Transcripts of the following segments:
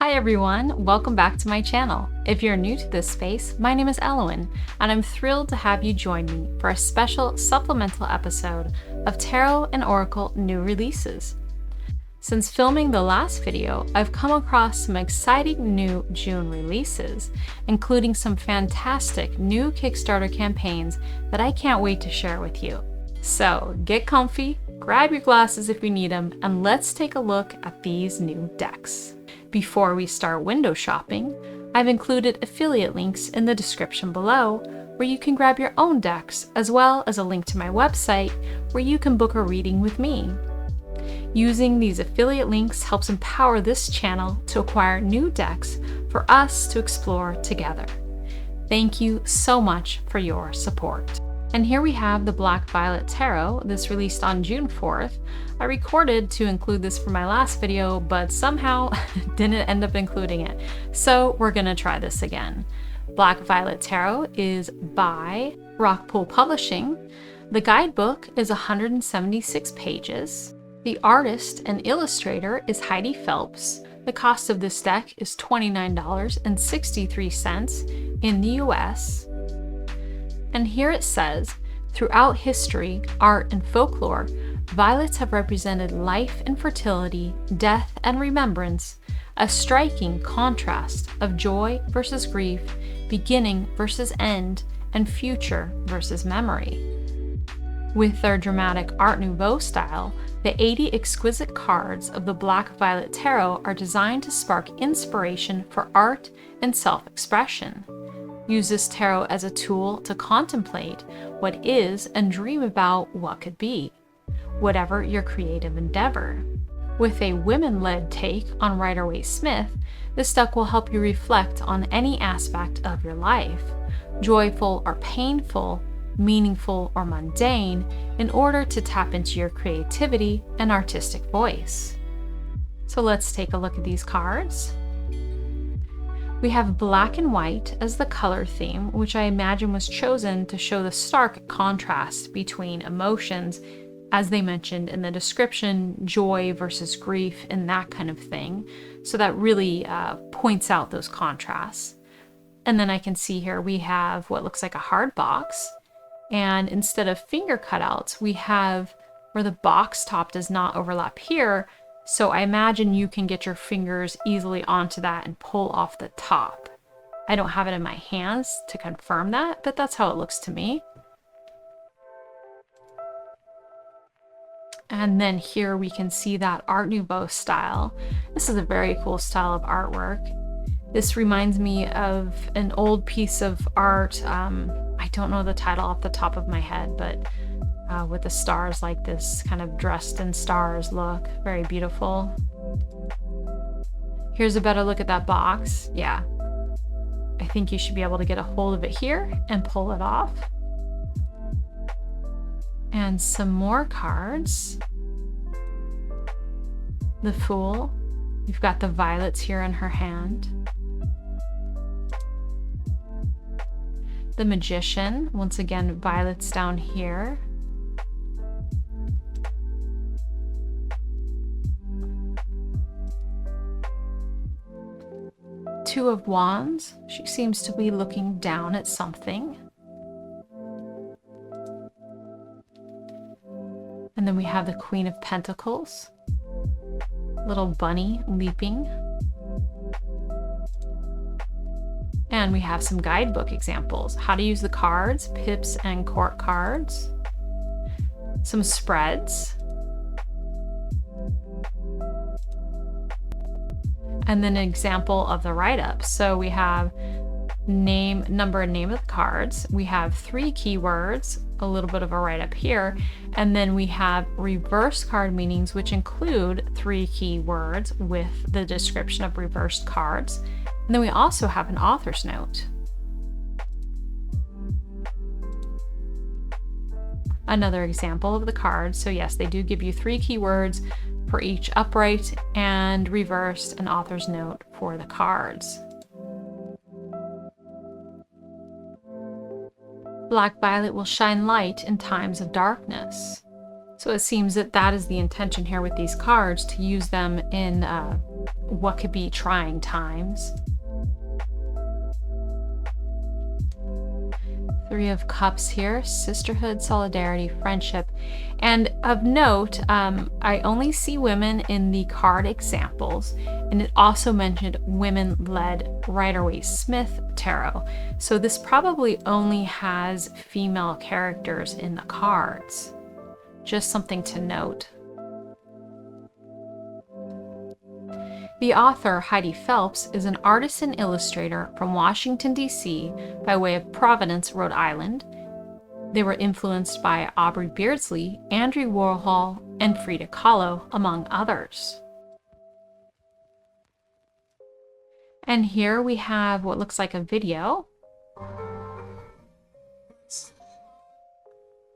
Hi everyone, welcome back to my channel. If you're new to this space, my name is Elowyn, and I'm thrilled to have you join me for a special supplemental episode of Tarot and Oracle new releases. Since filming the last video, I've come across some exciting new June releases, including some fantastic new Kickstarter campaigns that I can't wait to share with you. So get comfy, grab your glasses if you need them, and let's take a look at these new decks. Before we start window shopping, I've included affiliate links in the description below where you can grab your own decks, as well as a link to my website where you can book a reading with me. Using these affiliate links helps empower this channel to acquire new decks for us to explore together. Thank you so much for your support. And here we have the Black Violet Tarot. This released on June 4th. I recorded to include this for my last video, but somehow didn't end up including it. So we're gonna try this again. Black Violet Tarot is by Rockpool Publishing. The guidebook is 176 pages. The artist and illustrator is Heidi Phelps. The cost of this deck is $29.63 in the US. And here it says, throughout history, art, and folklore, violets have represented life and fertility, death and remembrance, a striking contrast of joy versus grief, beginning versus end, and future versus memory. With their dramatic Art Nouveau style, the 80 exquisite cards of the Black Violet Tarot are designed to spark inspiration for art and self-expression. Use this tarot as a tool to contemplate what is and dream about what could be, whatever your creative endeavor. With a women-led take on Rider-Waite-Smith, this deck will help you reflect on any aspect of your life, joyful or painful, meaningful or mundane, in order to tap into your creativity and artistic voice. So let's take a look at these cards. We have black and white as the color theme, which I imagine was chosen to show the stark contrast between emotions, as they mentioned in the description, joy versus grief and that kind of thing. So that really points out those contrasts. And then I can see here we have what looks like a hard box. And instead of finger cutouts, we have where the box top does not overlap here. So I imagine you can get your fingers easily onto that and pull off the top. I don't have it in my hands to confirm that, but that's how it looks to me. And then here we can see that Art Nouveau style. This is a very cool style of artwork. This reminds me of an old piece of art. I don't know the title off the top of my head, but with the stars like this kind of dressed in stars look. Very beautiful. Here's a better look at that box. Yeah. I think you should be able to get a hold of it here and pull it off. And some more cards. The Fool. You've got the violets here in her hand. The Magician. Once again, violets down here. Two of Wands. She seems to be looking down at something. And then we have the Queen of Pentacles. Little bunny leaping. And we have some guidebook examples. How to use the cards, pips and court cards. Some spreads. And then an example of the write-up. So we have name, number, and name of the cards. We have 3 keywords, a little bit of a write-up here. And then we have reverse card meanings, which include 3 keywords with the description of reversed cards. And then we also have an author's note. Another example of the cards. So yes, they do give you 3 keywords for each upright and reversed, an author's note for the cards. Black Violet will shine light in times of darkness. So it seems that that is the intention here with these cards, to use them in what could be trying times. Three of Cups here, sisterhood, solidarity, friendship. And of note, I only see women in the card examples, and it also mentioned women-led Rider-Waite-Smith tarot. So this probably only has female characters in the cards. Just something to note. The author, Heidi Phelps, is an artist and illustrator from Washington, D.C. by way of Providence, Rhode Island. They were influenced by Aubrey Beardsley, Andy Warhol, and Frida Kahlo, among others. And here we have what looks like a video.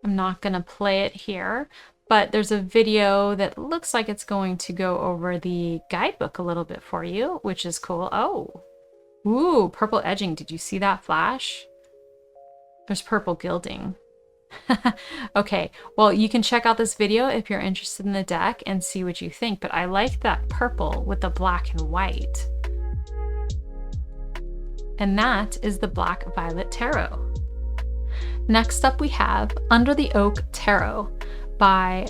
I'm not going to play it here, but there's a video that looks like it's going to go over the guidebook a little bit for you, which is cool. Oh, ooh, purple edging. Did you see that flash? There's purple gilding. Okay, well, you can check out this video if you're interested in the deck and see what you think, but I like that purple with the black and white. And that is the Black Violet Tarot. Next up we have Under the Oak Tarot by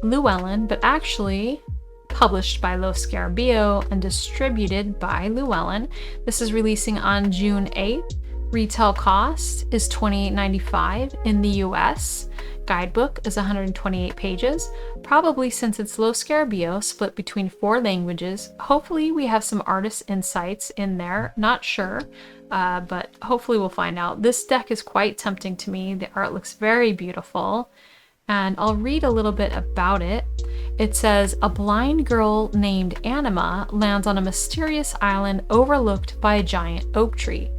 Llewellyn, but actually published by Lo Scarabeo and distributed by Llewellyn. This is releasing on June 8th. Retail cost is $28.95 in the US. Guidebook is 128 pages. Probably, since it's Lo Scarabeo, split between 4 languages. Hopefully we have some artist insights in there. Not sure, but hopefully we'll find out. This deck is quite tempting to me. The art looks very beautiful. And I'll read a little bit about it. It says, a blind girl named Anima lands on a mysterious island overlooked by a giant oak tree.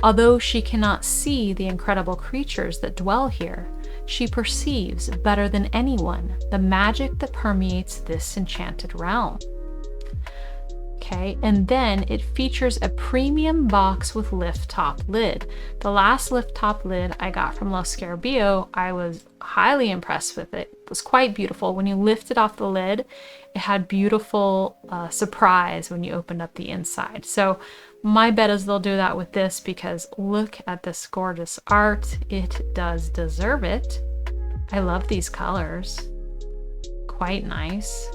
Although she cannot see the incredible creatures that dwell here, she perceives better than anyone the magic that permeates this enchanted realm. Okay, and then it features a premium box with lift top lid. The last lift top lid I got from Lo Scarabeo, I was highly impressed with it. It was quite beautiful. When you lifted off the lid, it had beautiful surprise when you opened up the inside. So my bet is they'll do that with this, because look at this gorgeous art. It does deserve it. I love these colors. Quite nice.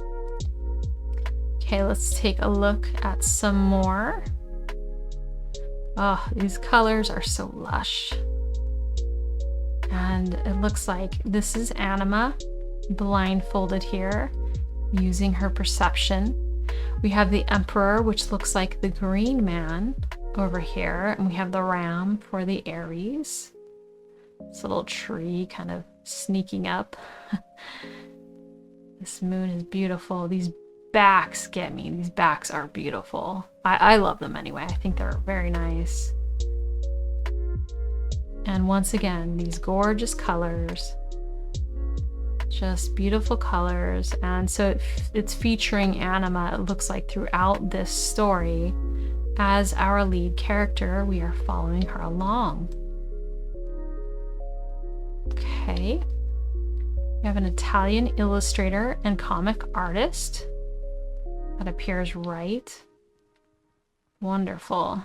Okay, let's take a look at some more. Oh, these colors are so lush. And it looks like this is Anima, blindfolded here, using her perception. We have the Emperor, which looks like the green man over here. And we have the Ram for the Aries. This little tree kind of sneaking up. This moon is beautiful. These backs get me. These backs are beautiful. I love them anyway. I think they're very nice. And once again, these gorgeous colors. Just beautiful colors. And so it's featuring Anima, it looks like, throughout this story. As our lead character, we are following her along. Okay. We have an Italian illustrator and comic artist. That appears right. Wonderful.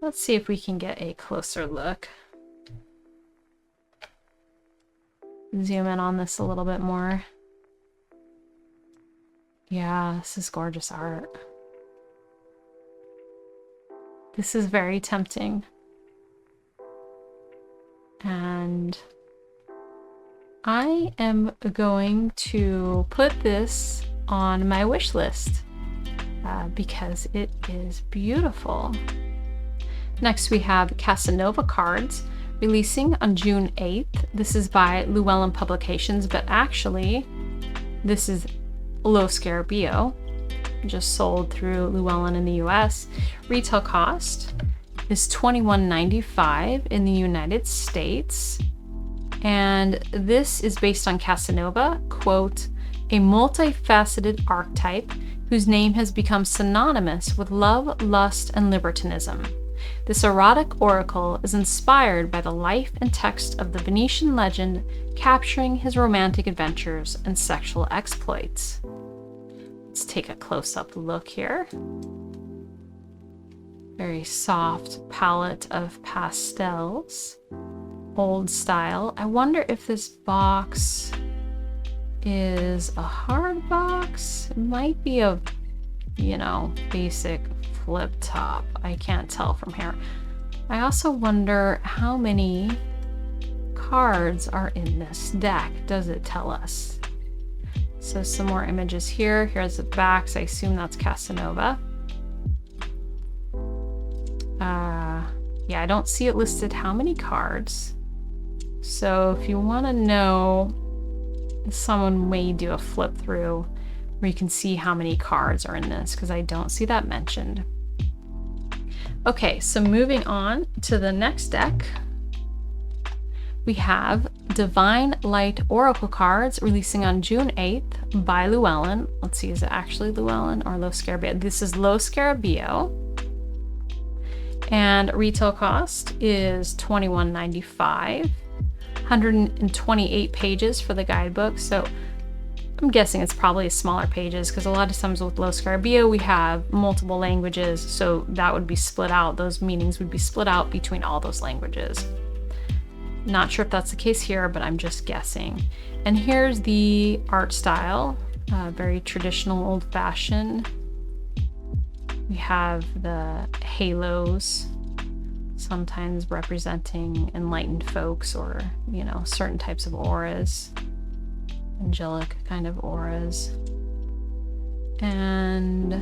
Let's see if we can get a closer look. Zoom in on this a little bit more. Yeah, this is gorgeous art. This is very tempting. And I am going to put this on my wish list because it is beautiful. Next we have Casanova cards, releasing on June 8th. This is by Llewellyn Publications, but actually this is Lo Scarabeo, just sold through Llewellyn in the US. Retail cost is $21.95 in the United States. And this is based on Casanova, quote, a multifaceted archetype whose name has become synonymous with love, lust, and libertinism. This erotic oracle is inspired by the life and text of the Venetian legend, capturing his romantic adventures and sexual exploits. Let's take a close-up look here. Very soft palette of pastels. Old style. I wonder if this box is a hard box. It might be a, you know, basic flip top. I can't tell from here. I also wonder how many cards are in this deck. Does it tell us? So some more images here. Here's the backs. I assume that's Casanova. Yeah, I don't see it listed how many cards. So if you want to know, someone may do a flip through where you can see how many cards are in this, because I don't see that mentioned. Okay, so moving on to the next deck, we have Divine Light Oracle cards releasing on June 8th by Llewellyn. Let's see, is it actually Llewellyn or Lo Scarabeo? This is Lo Scarabeo. And retail cost is $21.95. 128 pages for the guidebook. So I'm guessing it's probably smaller pages because a lot of times with Lo Scarabeo we have multiple languages. So that would be split out. Those meanings would be split out between all those languages. Not sure if that's the case here, but I'm just guessing. And here's the art style, very traditional, old-fashioned. We have the halos, sometimes representing enlightened folks or, you know, certain types of auras, angelic kind of auras. And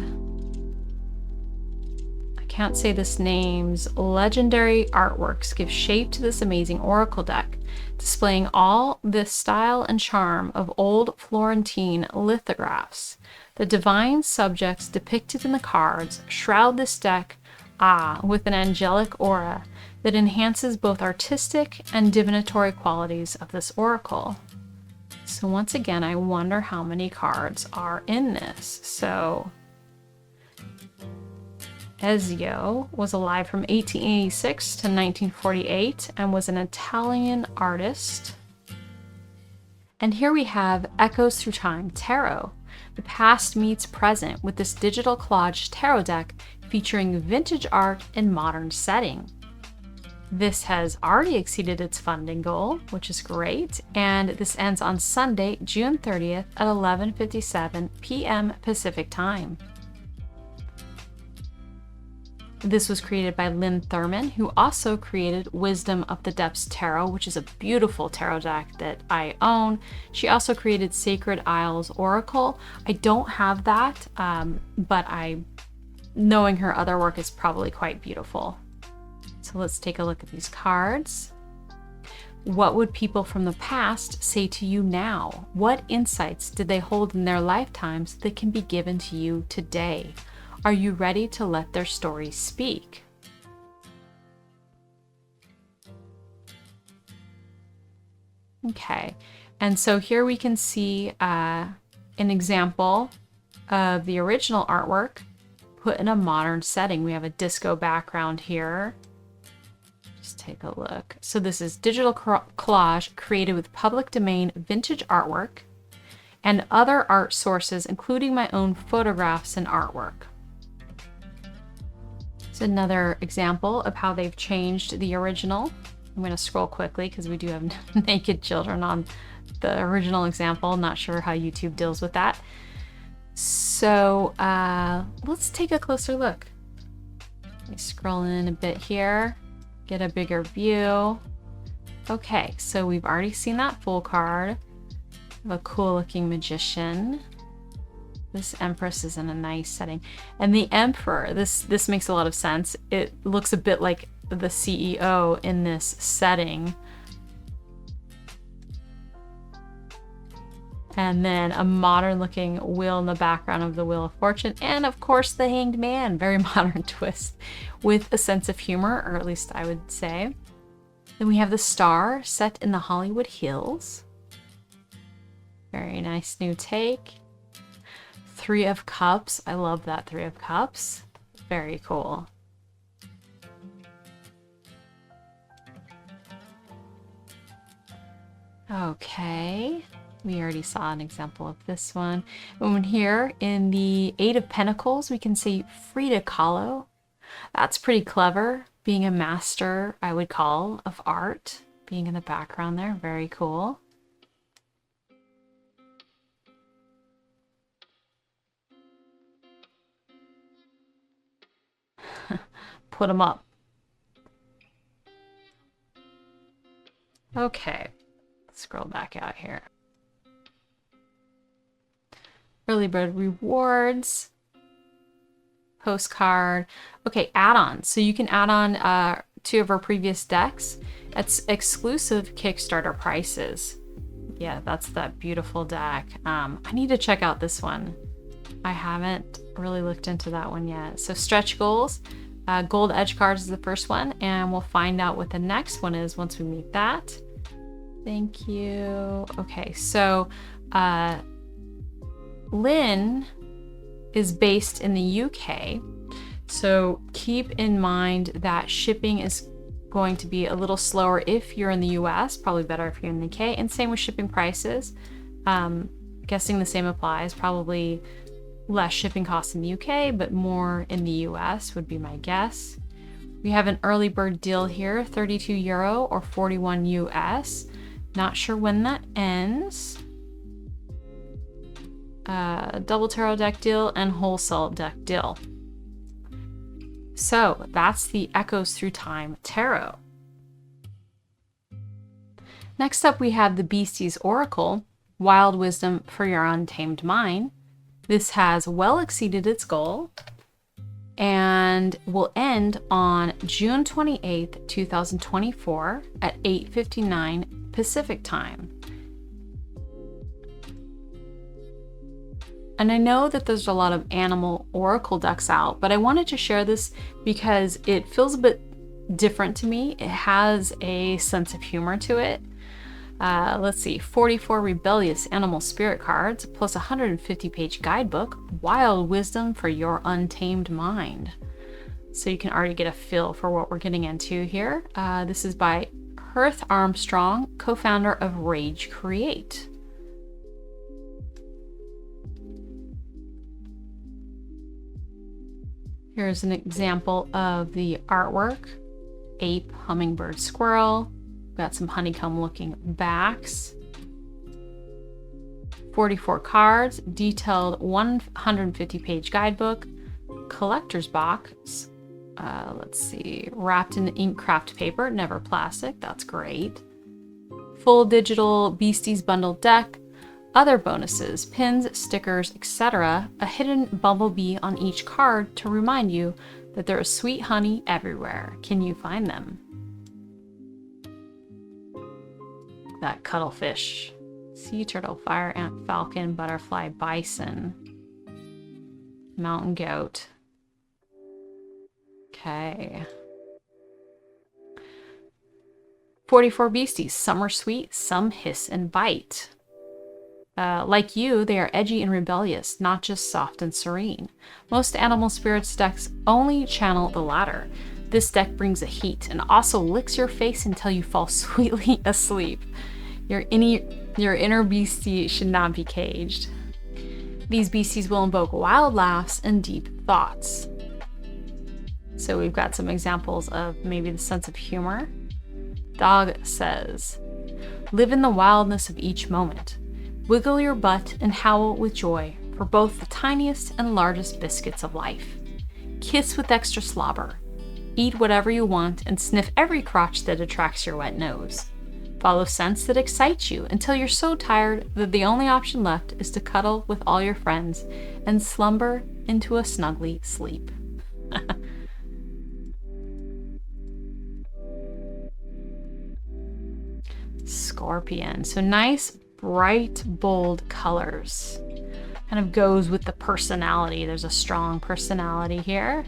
I can't say this name's legendary artworks give shape to this amazing oracle deck, displaying all this style and charm of old Florentine lithographs. The divine subjects depicted in the cards shroud this deck with an angelic aura that enhances both artistic and divinatory qualities of this oracle. So once again, I wonder how many cards are in this. So Ezio was alive from 1886 to 1948 and was an Italian artist. And here we have Echoes Through Time Tarot. The past meets present with this digital collage tarot deck featuring vintage art in modern setting. This has already exceeded its funding goal, which is great, and this ends on Sunday, June 30th at 11:57 p.m. Pacific Time. This was created by Lynn Thurman, who also created Wisdom of the Depths Tarot, which is a beautiful tarot deck that I own. She also created Sacred Isles Oracle. I don't have that, but knowing her other work is probably quite beautiful. So let's take a look at these cards. What would people from the past say to you now? What insights did they hold in their lifetimes that can be given to you today? Are you ready to let their stories speak? Okay, and so here we can see an example of the original artwork put in a modern setting. We have a disco background here. Just take a look. So this is digital collage created with public domain vintage artwork and other art sources, including my own photographs and artwork. It's another example of how they've changed the original. I'm going to scroll quickly because we do have naked children on the original example. Not sure how YouTube deals with that. So let's take a closer look. Let me scroll in a bit here, get a bigger view. Okay, so we've already seen that full card of a cool looking magician. This Empress is in a nice setting. And the Emperor, this makes a lot of sense. It looks a bit like the CEO in this setting. And then a modern looking wheel in the background of the Wheel of Fortune. And of course the Hanged Man, very modern twist with a sense of humor, or at least I would say. Then we have the Star set in the Hollywood Hills. Very nice new take. Three of Cups. I love that Three of Cups. Very cool. Okay. We already saw an example of this one. And here in the Eight of Pentacles, we can see Frida Kahlo. That's pretty clever. Being a master, I would call, of art. Being in the background there, very cool. Put them up. Okay, scroll back out here. Early bird rewards. Postcard. Okay, add-ons. So you can add on 2 of our previous decks. That's exclusive Kickstarter prices. Yeah, that's that beautiful deck. I need to check out this one. I haven't really looked into that one yet. So stretch goals. Gold edge cards is the first one, and we'll find out what the next one is once we meet that. Thank you. Okay, so Lynn is based in the UK, so keep in mind that shipping is going to be a little slower if you're in the US, probably better if you're in the UK, and same with shipping prices. Guessing the same applies, probably less shipping costs in the UK, but more in the US would be my guess. We have an early bird deal here, 32 euro or 41 US. Not sure when that ends. Double tarot deck deal and wholesale deck deal. So that's the Echoes Through Time Tarot. Next up, we have the Beasties Oracle, Wild Wisdom for Your Untamed Mind. This has well exceeded its goal and will end on June 28th, 2024 at 8:59 Pacific time. And I know that there's a lot of animal oracle decks out, but I wanted to share this because it feels a bit different to me. It has a sense of humor to it. Let's see, 44 rebellious animal spirit cards plus a 150-page guidebook, Wild Wisdom for Your Untamed Mind. So you can already get a feel for what we're getting into here. This is by Hearth Armstrong, co-founder of Rage Create. Here's an example of the artwork. Ape, hummingbird, squirrel. Got some honeycomb looking backs. 44 cards, detailed 150-page guidebook, collector's box. Let's see, wrapped in ink craft paper, never plastic, that's great. Full digital Beasties bundle deck, other bonuses, pins, stickers, etc. A hidden bumblebee on each card to remind you that there is sweet honey everywhere. Can you find them? That cuttlefish, sea turtle, fire ant, falcon, butterfly, bison, mountain goat. Okay. 44 beasties. Some are sweet, some hiss and bite. Like you, they are edgy and rebellious, not just soft and serene. Most animal spirits decks only channel the latter. This deck brings a heat and also licks your face until you fall sweetly asleep. Your inner beastie should not be caged. These beasties will invoke wild laughs and deep thoughts. So we've got some examples of maybe the sense of humor. Dog says, live in the wildness of each moment. Wiggle your butt and howl with joy for both the tiniest and largest biscuits of life. Kiss with extra slobber. Eat whatever you want and sniff every crotch that attracts your wet nose. Follow scents that excite you until you're so tired that the only option left is to cuddle with all your friends and slumber into a snuggly sleep. Scorpion. So nice, bright, bold colors. Kind of goes with the personality. There's a strong personality here.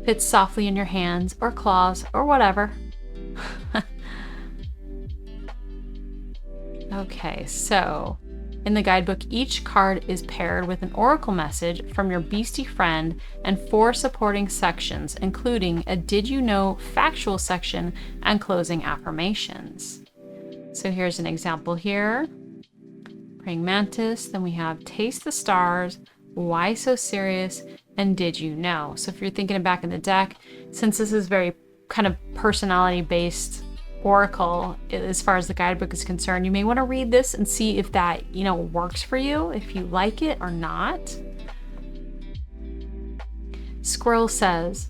Fits softly in your hands or claws or whatever. Okay, so in the guidebook, each card is paired with an oracle message from your beastie friend and 4 supporting sections, including a did you know factual section and closing affirmations. So here's an example here. Praying mantis. Then we have taste the stars, why so serious, and did you know? So if you're thinking back in the deck, since this is very kind of personality based oracle as far as the guidebook is concerned, you may want to read this and see if that, you know, works for you, if you like it or not. Squirrel says,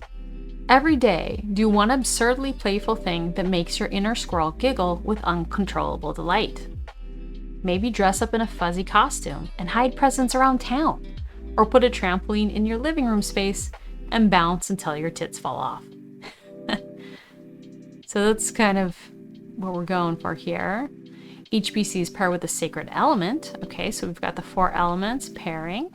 every day do one absurdly playful thing that makes your inner squirrel giggle with uncontrollable delight. Maybe dress up in a fuzzy costume and hide presents around town, or put a trampoline in your living room space and bounce until your tits fall off. So that's kind of what we're going for here. Each BC is paired with a sacred element. Okay, so we've got the 4 elements pairing.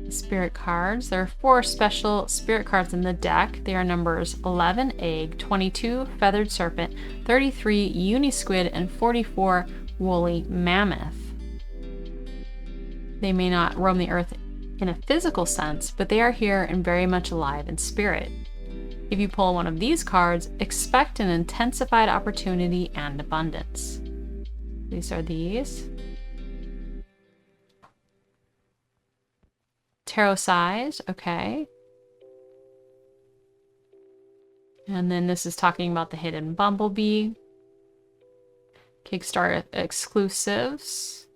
Spirit cards. There are 4 special spirit cards in the deck. They are numbers 11, egg, 22, feathered serpent, 33, uni squid, and 44, woolly mammoth. They may not roam the earth in a physical sense, but they are here and very much alive in spirit. If you pull one of these cards, expect an intensified opportunity and abundance. These are these. Tarot size, okay. And then this is talking about the hidden bumblebee. Kickstarter exclusives.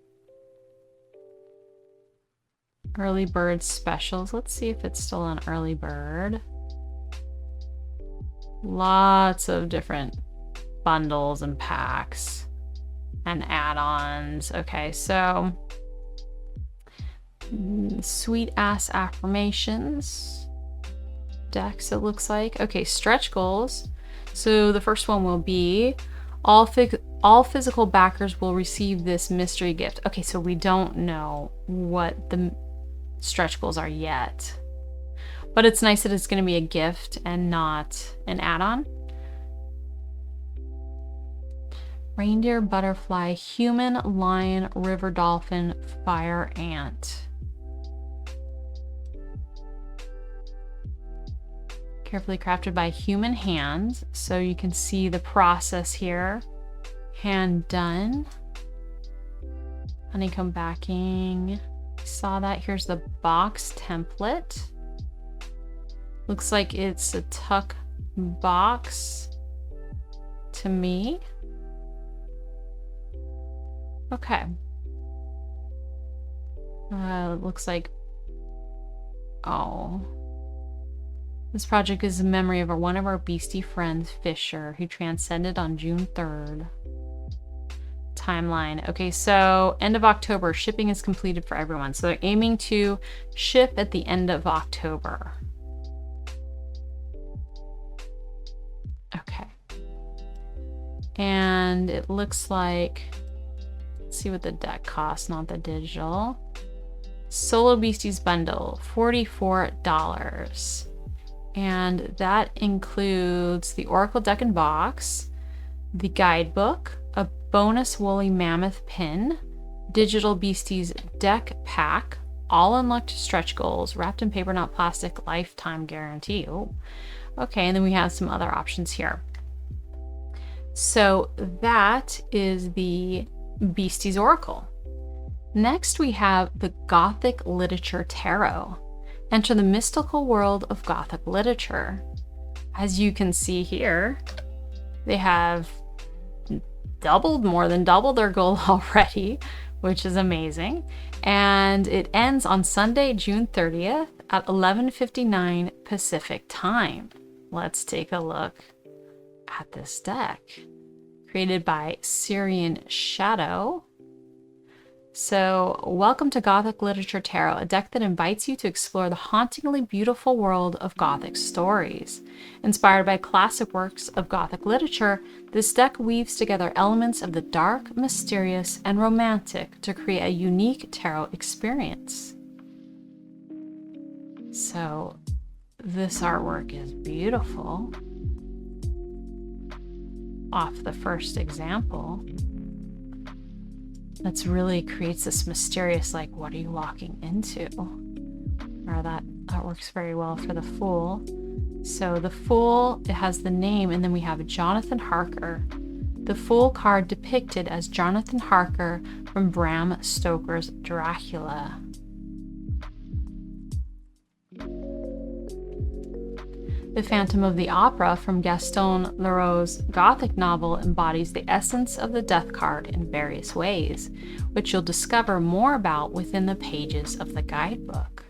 Early bird specials. Let's see if it's still on early bird. Lots of different bundles and packs and add-ons. Okay, so sweet ass affirmations decks, it looks like. Okay, stretch goals. So the first one will be all physical backers will receive this mystery gift. Okay, so we don't know what the stretch goals are yet, but it's nice that it's going to be a gift and not an add-on. Reindeer, butterfly, human, lion, river dolphin, fire ant. Carefully crafted by human hands, so you can see the process here. Hand done. Honeycomb backing. Saw that. Here's the box template. Looks like it's a tuck box to me. Okay. Looks like, oh. This project is a memory of one of our beastie friends, Fisher, who transcended on June 3rd. Timeline. Okay, so end of October, shipping is completed for everyone. So they're aiming to ship at the end of October. Okay. And it looks like, let's see what the deck costs, not the digital. Solo Beasties bundle, $44. And that includes the Oracle deck and box, the guidebook, a bonus woolly mammoth pin, digital Beasties deck pack, all unlocked stretch goals, wrapped in paper, not plastic, lifetime guarantee. Oh. Okay, and then we have some other options here. So that is the Beasties Oracle. Next, we have the Gothic Literature Tarot. Enter the mystical world of Gothic literature. As you can see here, they have more than doubled their goal already, which is amazing. And it ends on Sunday, June 30th at 11:59 Pacific time. Let's take a look at this deck. Created by Syrian Shadow. So, welcome to Gothic Literature Tarot, a deck that invites you to explore the hauntingly beautiful world of Gothic stories. Inspired by classic works of Gothic literature, this deck weaves together elements of the dark, mysterious, and romantic to create a unique tarot experience. So, this artwork is beautiful. Off the first example. That's really creates this mysterious, like, what are you walking into? Or that works very well for the Fool. So the Fool, it has the name, and then we have Jonathan Harker. The Fool card depicted as Jonathan Harker from Bram Stoker's Dracula. The Phantom of the Opera from Gaston Leroux's Gothic novel embodies the essence of the Death card in various ways, which you'll discover more about within the pages of the guidebook.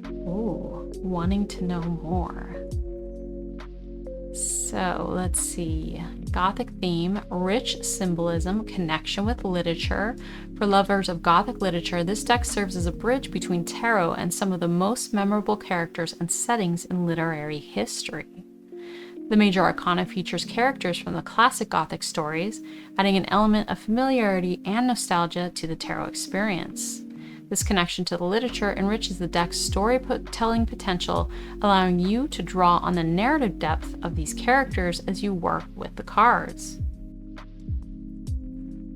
Ooh, wanting to know more. So let's see. Gothic theme, rich symbolism, connection with literature. For lovers of Gothic literature, this deck serves as a bridge between tarot and some of the most memorable characters and settings in literary history. The major arcana features characters from the classic Gothic stories, adding an element of familiarity and nostalgia to the tarot experience. This connection to the literature enriches the deck's storytelling potential, allowing you to draw on the narrative depth of these characters as you work with the cards.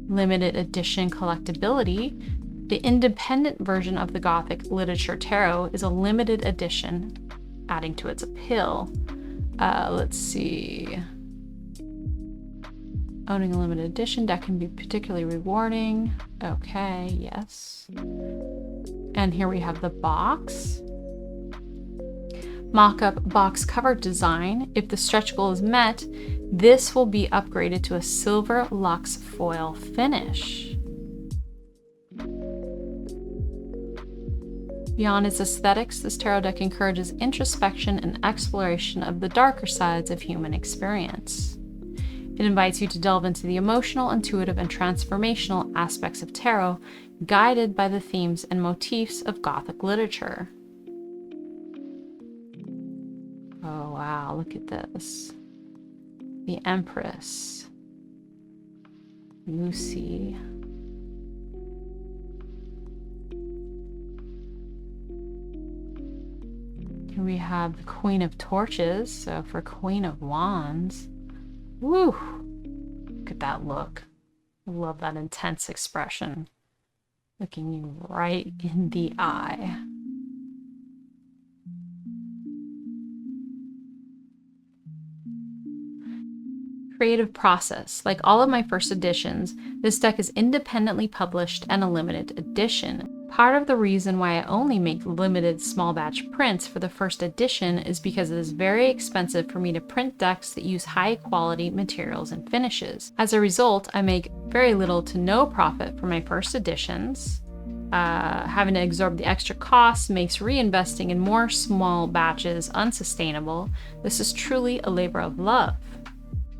Limited edition collectability. The independent version of the Gothic literature tarot is a limited edition, adding to its appeal. Let's see. Owning a limited edition deck can be particularly rewarding. Okay, yes. And here we have the box. Mock-up box cover design. If the stretch goal is met, this will be upgraded to a silver luxe foil finish. Beyond its aesthetics, this tarot deck encourages introspection and exploration of the darker sides of human experience. It invites you to delve into the emotional, intuitive, and transformational aspects of tarot, guided by the themes and motifs of Gothic literature. Oh wow, look at this. The Empress. Lucy. Here we have the Queen of Torches, so for Queen of Wands. Woo! Look at that look. I love that intense expression. Looking you right in the eye. Creative process. Like all of my first editions, this deck is independently published and a limited edition. Part of the reason why I only make limited small batch prints for the first edition is because it is very expensive for me to print decks that use high quality materials and finishes. As a result, I make very little to no profit for my first editions. Having to absorb the extra costs makes reinvesting in more small batches unsustainable. This is truly a labor of love.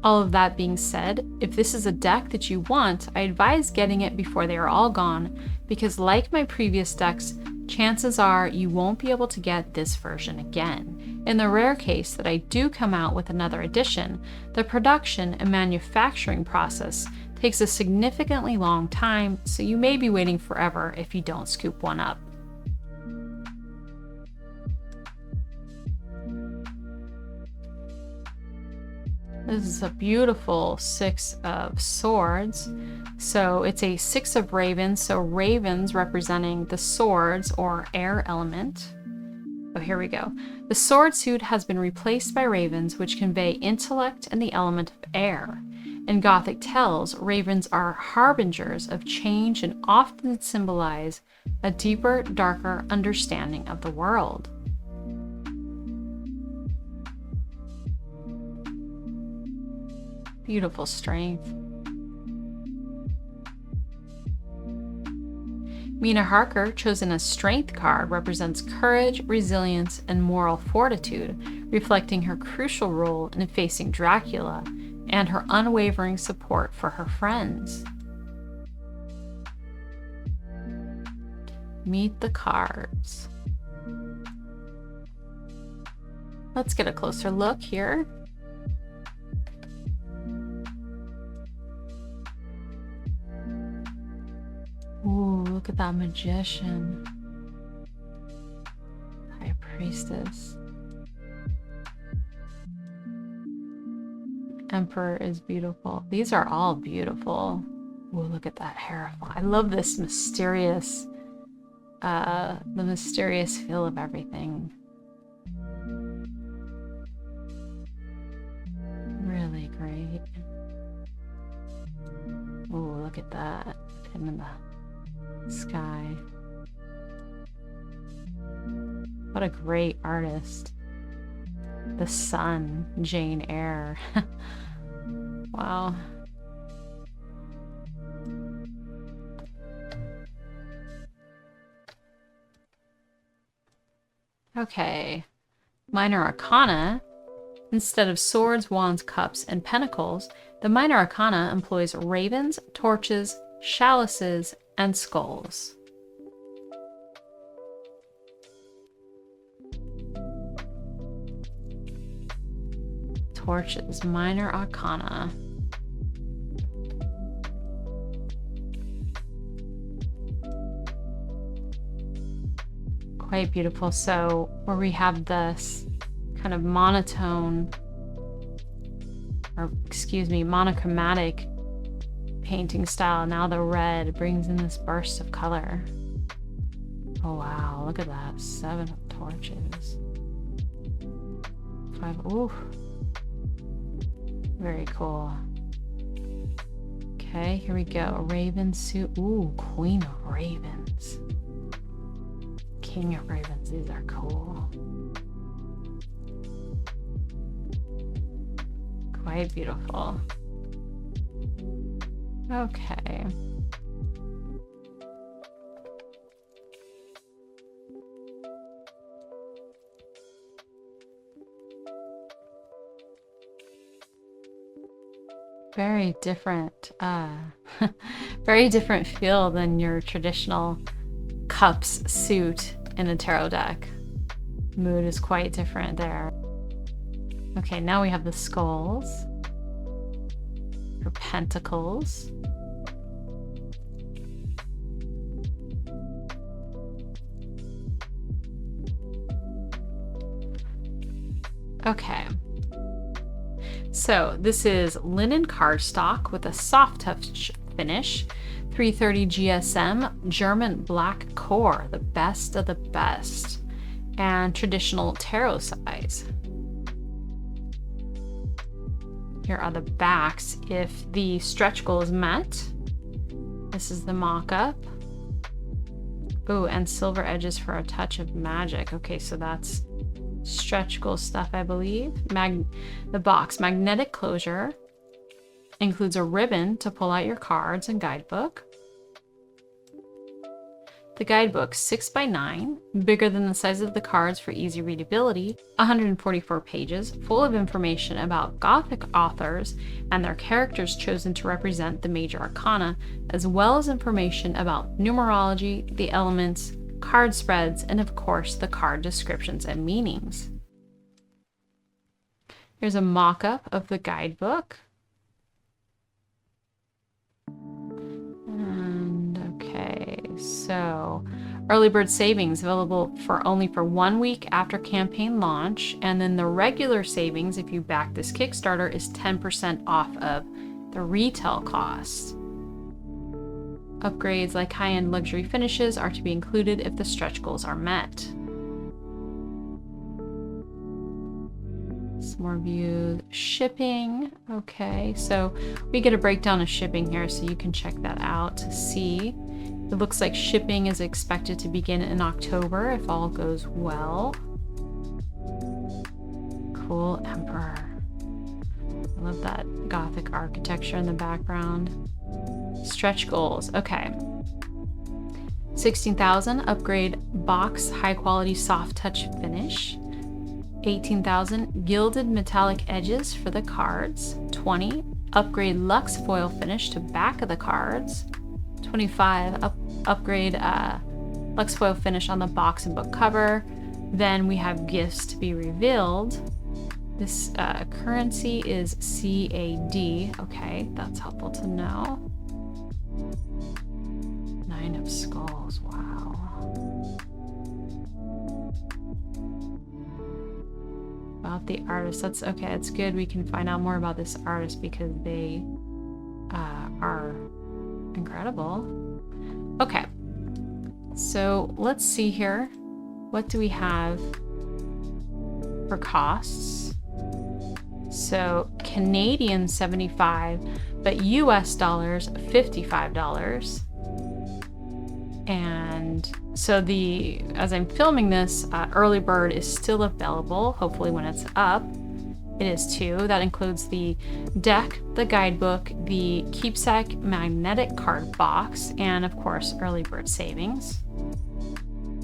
All of that being said, if this is a deck that you want, I advise getting it before they are all gone, because like my previous decks, chances are you won't be able to get this version again. In the rare case that I do come out with another edition, the production and manufacturing process takes a significantly long time, so you may be waiting forever if you don't scoop one up. This is a beautiful Six of Swords. So it's a Six of Ravens, so ravens representing the swords or air element. Oh, here we go. The sword suit has been replaced by ravens, which convey intellect and the element of air. In Gothic tales, ravens are harbingers of change and often symbolize a deeper, darker understanding of the world. Beautiful strength. Mina Harker, chosen as Strength card, represents courage, resilience, and moral fortitude, reflecting her crucial role in facing Dracula and her unwavering support for her friends. Meet the cards. Let's get a closer look here. Ooh, look at that Magician. High Priestess. Emperor is beautiful. These are all beautiful. Ooh, look at that Hierophant. I love this mysterious, the mysterious feel of everything. right. Oh, look at that. Him in the sky. What a great artist. The sun, Jane Eyre. Wow. Okay. Minor Arcana. Instead of swords, wands, cups, and pentacles, the Minor Arcana employs ravens, torches, chalices, and skulls. Torches, Minor Arcana. Quite beautiful. So where we have this kind of monotone, or excuse me, monochromatic painting style, now the red brings in this burst of color. Oh wow, look at that. 7 torches. 5. Ooh. Very cool. Okay, here we go. Raven suit. Ooh, Queen of Ravens. King of Ravens. These are cool. Quite beautiful. Okay. Very different, very different feel than your traditional cups suit in a tarot deck. Mood is quite different there. Okay, now we have the skulls, or pentacles. Okay. So this is linen cardstock with a soft touch finish, 330 GSM, German black core, the best of the best, and traditional tarot size. Here are the backs if the stretch goal is met. This is the mock-up. Oh, and silver edges for a touch of magic. Okay, so that's stretch goal stuff, I believe. The box, magnetic closure, includes a ribbon to pull out your cards and guidebook. The guidebook, 6x9, bigger than the size of the cards for easy readability, 144 pages, full of information about Gothic authors and their characters chosen to represent the major arcana, as well as information about numerology, the elements, card spreads, and of course the card descriptions and meanings. Here's a mock-up of the guidebook. And okay, so early bird savings available only for 1 week after campaign launch, and then the regular savings, if you back this Kickstarter, is 10% off of the retail cost. Upgrades like high-end luxury finishes are to be included if the stretch goals are met. Some more view shipping. Okay, so we get a breakdown of shipping here, so you can check that out to see. It looks like shipping is expected to begin in October if all goes well. Cool Emperor. I love that Gothic architecture in the background. Stretch goals. Okay. 16,000 upgrade box high quality soft touch finish. 18,000 gilded metallic edges for the cards. 20 upgrade luxe foil finish to back of the cards. 25 upgrade luxe foil finish on the box and book cover. Then we have gifts to be revealed. This currency is CAD. Okay, that's helpful to know. 9 of skulls. Wow. About the artist. That's okay. It's good. We can find out more about this artist because they are incredible. Okay. So let's see here. What do we have for costs? So Canadian 75, but US dollars $55. And so as I'm filming this, early bird is still available, hopefully when it's up. It is too. That includes the deck, the guidebook, the keepsake magnetic card box, and of course early bird savings.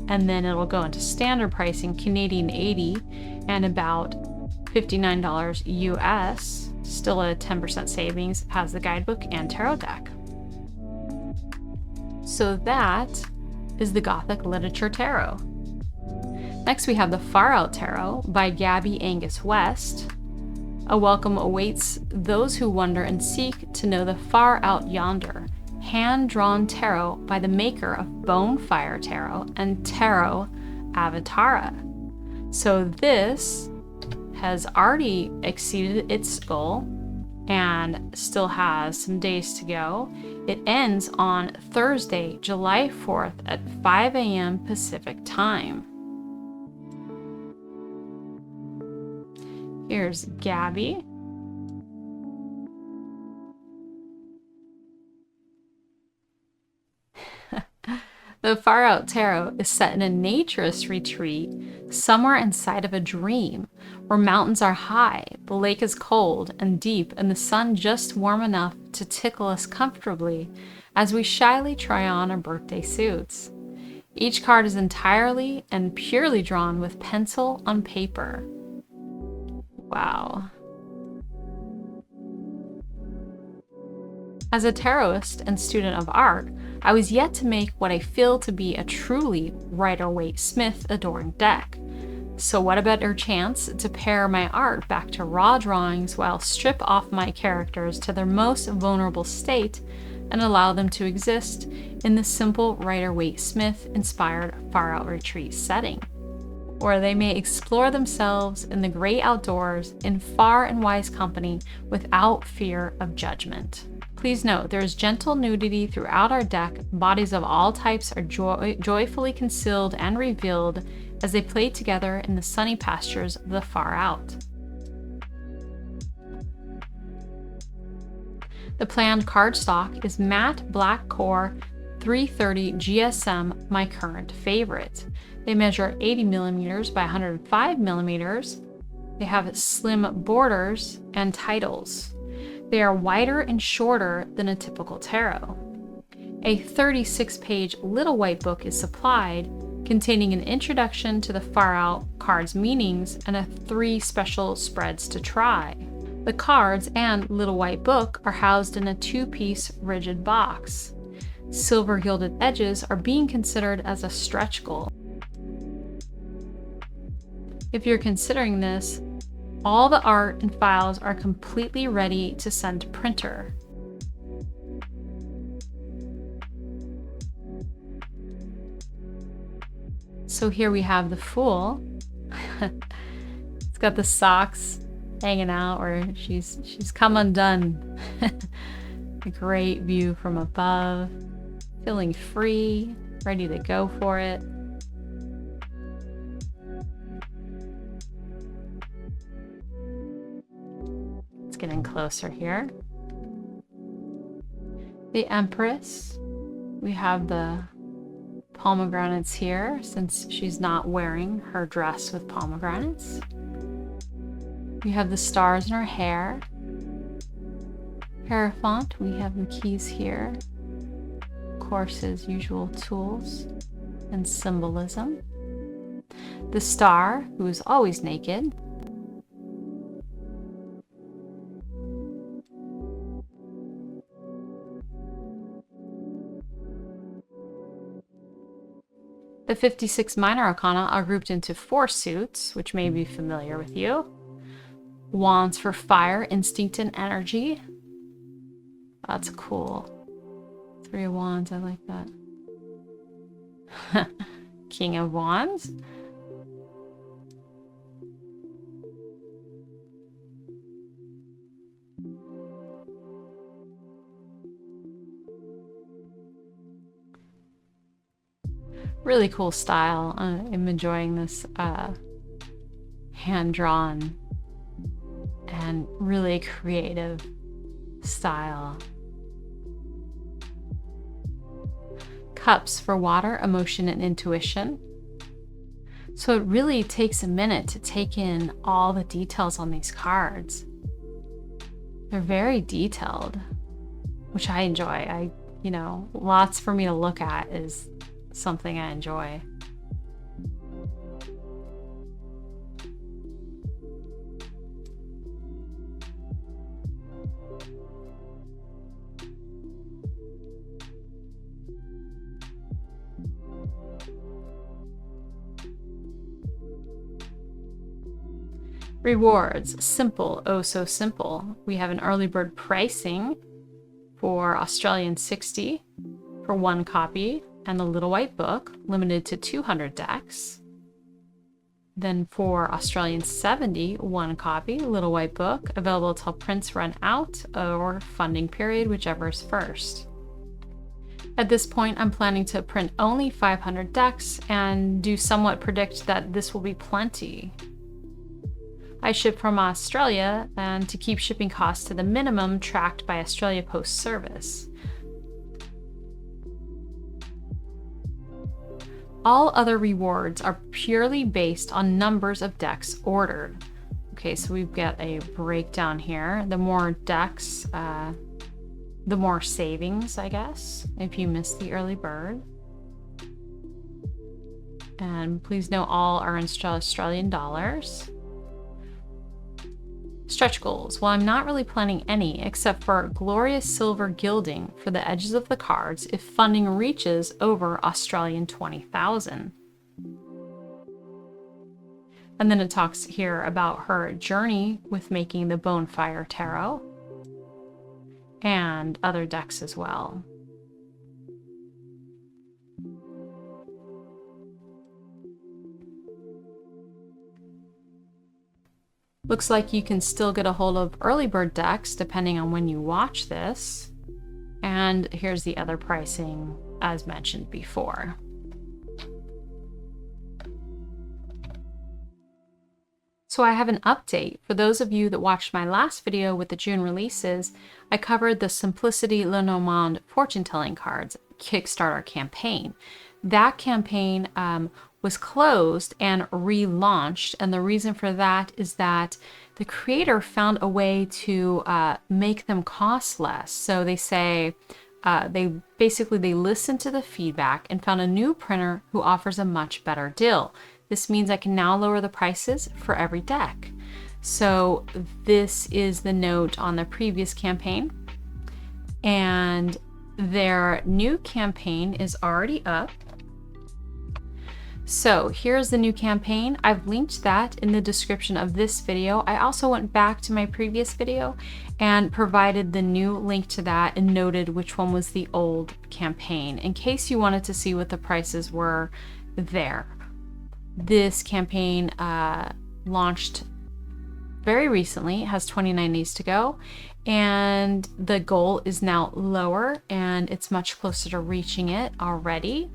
And then it'll go into standard pricing, Canadian 80, and about $59 US, still a 10% savings, has the guidebook and tarot deck. So that is the Gothic Literature Tarot. Next we have the Far Out Tarot by Gabby Angus West. A welcome awaits those who wonder and seek to know the far out yonder. Hand-drawn tarot by the maker of Bonefire Tarot and Tarot Avatara. So this has already exceeded its goal and still has some days to go. It ends on Thursday, July 4th at 5 a.m. Pacific time. Here's Gabby. The Far Out Tarot is set in a naturist retreat somewhere inside of a dream, where mountains are high, the lake is cold and deep, and the sun just warm enough to tickle us comfortably as we shyly try on our birthday suits. Each card is entirely and purely drawn with pencil on paper. Wow. As a tarotist and student of art, I was yet to make what I feel to be a truly Rider-Waite-Smith adoring deck. So what a better chance to pare my art back to raw drawings while strip off my characters to their most vulnerable state and allow them to exist in the simple Rider-Waite-Smith inspired Far Out Retreat setting, where they may explore themselves in the great outdoors in far and wise company without fear of judgment. Please note, there is gentle nudity throughout our deck. Bodies of all types are joyfully concealed and revealed as they play together in the sunny pastures of the far out. The planned cardstock is matte black core 330 GSM, my current favorite. They measure 80 millimeters by 105 millimeters. They have slim borders and titles. They are wider and shorter than a typical tarot. A 36-page little white book is supplied, containing an introduction to the Far Out cards' meanings and 3 special spreads to try. The cards and little white book are housed in a 2-piece rigid box. Silver gilded edges are being considered as a stretch goal. If you're considering this, all the art and files are completely ready to send to printer. So here we have the Fool. It's got the socks hanging out, or she's come undone. A great view from above, feeling free, ready to go for it. Getting closer here. The Empress. We have the pomegranates here, since she's not wearing her dress with pomegranates. We have the stars in her hair. Hierophant, we have the keys here. Of course, his usual tools and symbolism. The Star, who is always naked. The 56 minor arcana are grouped into 4 suits, which may be familiar with you. Wands for fire, instinct, and energy. That's cool. 3 of Wands, I like that. King of Wands. Really cool style. I'm enjoying this hand-drawn and really creative style. Cups for water, emotion, and intuition. So it really takes a minute to take in all the details on these cards. They're very detailed, which I enjoy. Lots for me to look at is something I enjoy. Rewards, simple, oh so simple. We have an early bird pricing for Australian 60 for 1 copy, and a little white book limited to 200 decks. Then for Australian 70, 1 copy, little white book, available till prints run out or funding period, whichever is first. At this point, I'm planning to print only 500 decks and do somewhat predict that this will be plenty. I ship from Australia, and to keep shipping costs to the minimum tracked by Australia Post Service. All other rewards are purely based on numbers of decks ordered. Okay, so we've got a breakdown here. The more decks, the more savings, I guess, if you missed the early bird. And please note all are in Australian dollars. Stretch goals. Well, I'm not really planning any except for glorious silver gilding for the edges of the cards if funding reaches over Australian 20,000. And then it talks here about her journey with making the Bonefire Tarot and other decks as well. Looks like you can still get a hold of early bird decks depending on when you watch this. And here's the other pricing as mentioned before. So I have an update. For those of you that watched my last video with the June releases, I covered the Simplicity Lenormand fortune telling cards Kickstarter campaign. That campaign was closed and relaunched, and the reason for that is that the creator found a way to make them cost less. So they say they listened to the feedback and found a new printer who offers a much better deal. This means I can now lower the prices for every deck. So this is the note on the previous campaign, and their new campaign is already up. So here's the new campaign. I've linked that in the description of this video. I also went back to my previous video and provided the new link to that and noted which one was the old campaign in case you wanted to see what the prices were there. This campaign launched very recently, it has 29 days to go, and the goal is now lower and it's much closer to reaching it already.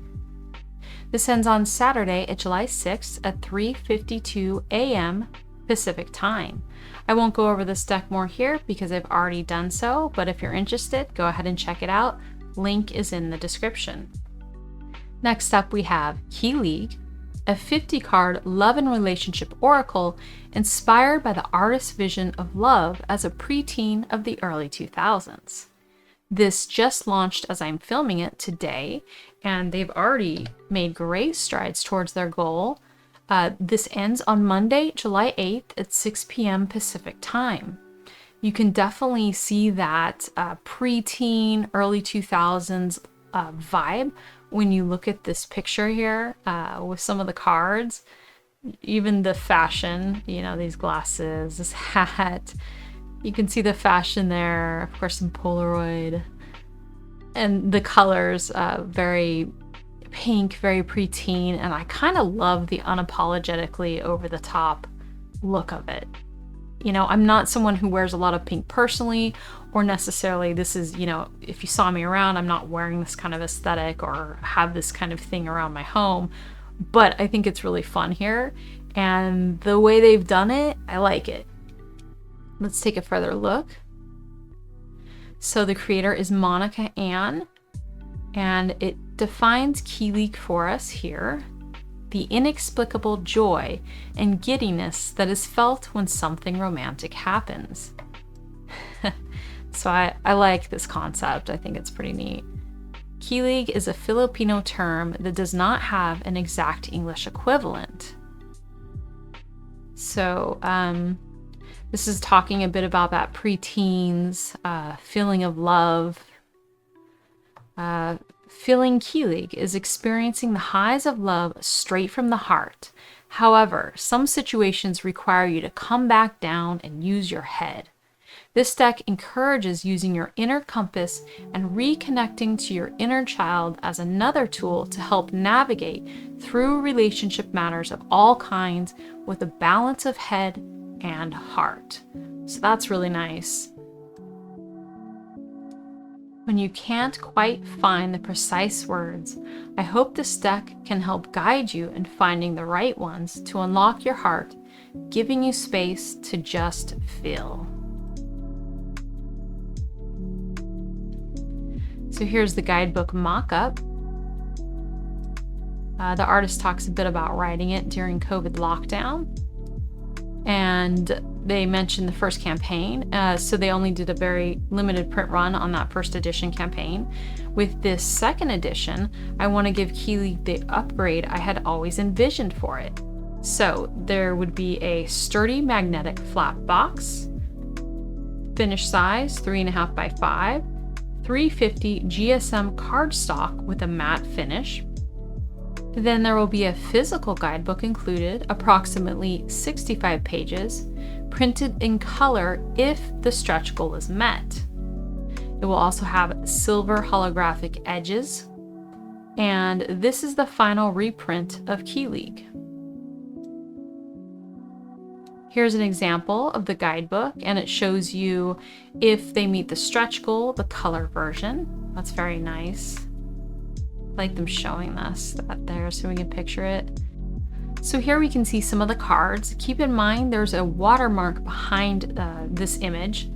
This ends on Saturday at July 6th at 3:52 a.m. Pacific time. I won't go over this deck more here because I've already done so, but if you're interested, go ahead and check it out. Link is in the description. Next up we have Key League, a 50-card love and relationship oracle inspired by the artist's vision of love as a preteen of the early 2000s. This just launched as I'm filming it today, and they've already made great strides towards their goal. This ends on Monday, July 8th at 6 p.m. Pacific time. You can definitely see that preteen, early 2000s vibe when you look at this picture here with some of the cards. Even the fashion, these glasses, this hat. You can see the fashion there, of course, some Polaroid. And the colors, very pink, very preteen, and I kind of love the unapologetically over-the-top look of it. I'm not someone who wears a lot of pink personally, or necessarily this is, if you saw me around, I'm not wearing this kind of aesthetic or have this kind of thing around my home, but I think it's really fun here, and the way they've done it, I like it. Let's take a further look. So the creator is Monica Ann, and it defines Kilig for us here: the inexplicable joy and giddiness that is felt when something romantic happens. So I like this concept. I think it's pretty neat. Kilig is a Filipino term that does not have an exact English equivalent. So this is talking a bit about that preteens feeling of love. Feeling kilig is experiencing the highs of love straight from the heart. However, some situations require you to come back down and use your head. This deck encourages using your inner compass and reconnecting to your inner child as another tool to help navigate through relationship matters of all kinds with a balance of head and heart. So that's really nice. When you can't quite find the precise words, I hope this deck can help guide you in finding the right ones to unlock your heart, giving you space to just feel. So here's the guidebook mock-up. The artist talks a bit about writing it during COVID lockdown, and they mentioned the first campaign, so they only did a very limited print run on that first edition campaign. With this second edition, I want to give Kilig the upgrade I had always envisioned for it. So there would be a sturdy magnetic flap box, finish size 3.5 by 5, 350 GSM cardstock with a matte finish. Then there will be a physical guidebook included, approximately 65 pages, printed in color if the stretch goal is met. It will also have silver holographic edges, and this is the final reprint of Kilig. Here's an example of the guidebook, and it shows you if they meet the stretch goal, the color version. That's very nice. I like them showing this there so we can picture it. So here we can see some of the cards. Keep in mind there's a watermark behind this image,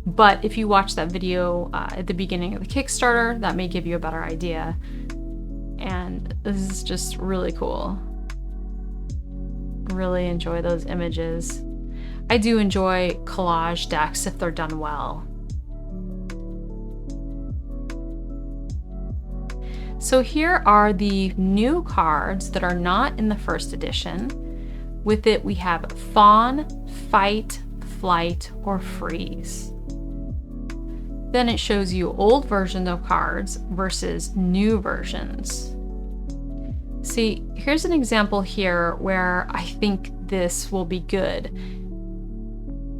but if you watch that video at the beginning of the Kickstarter, that may give you a better idea. And this is just really cool. Really enjoy those images. I do enjoy collage decks if they're done well. So here are the new cards that are not in the first edition. With it, we have Fawn, Fight, Flight, or Freeze. Then it shows you old versions of cards versus new versions. See, here's an example here where I think this will be good.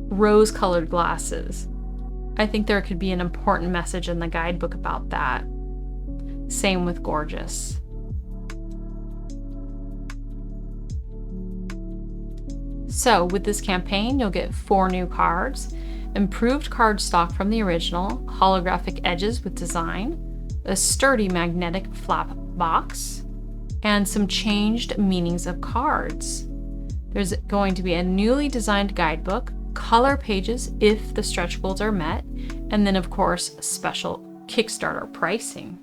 Rose-colored glasses. I think there could be an important message in the guidebook about that. Same with Gorgeous. So with this campaign, you'll get 4 new cards, improved cardstock from the original, holographic edges with design, a sturdy magnetic flap box, and some changed meanings of cards. There's going to be a newly designed guidebook, color pages if the stretch goals are met, and then of course special Kickstarter pricing.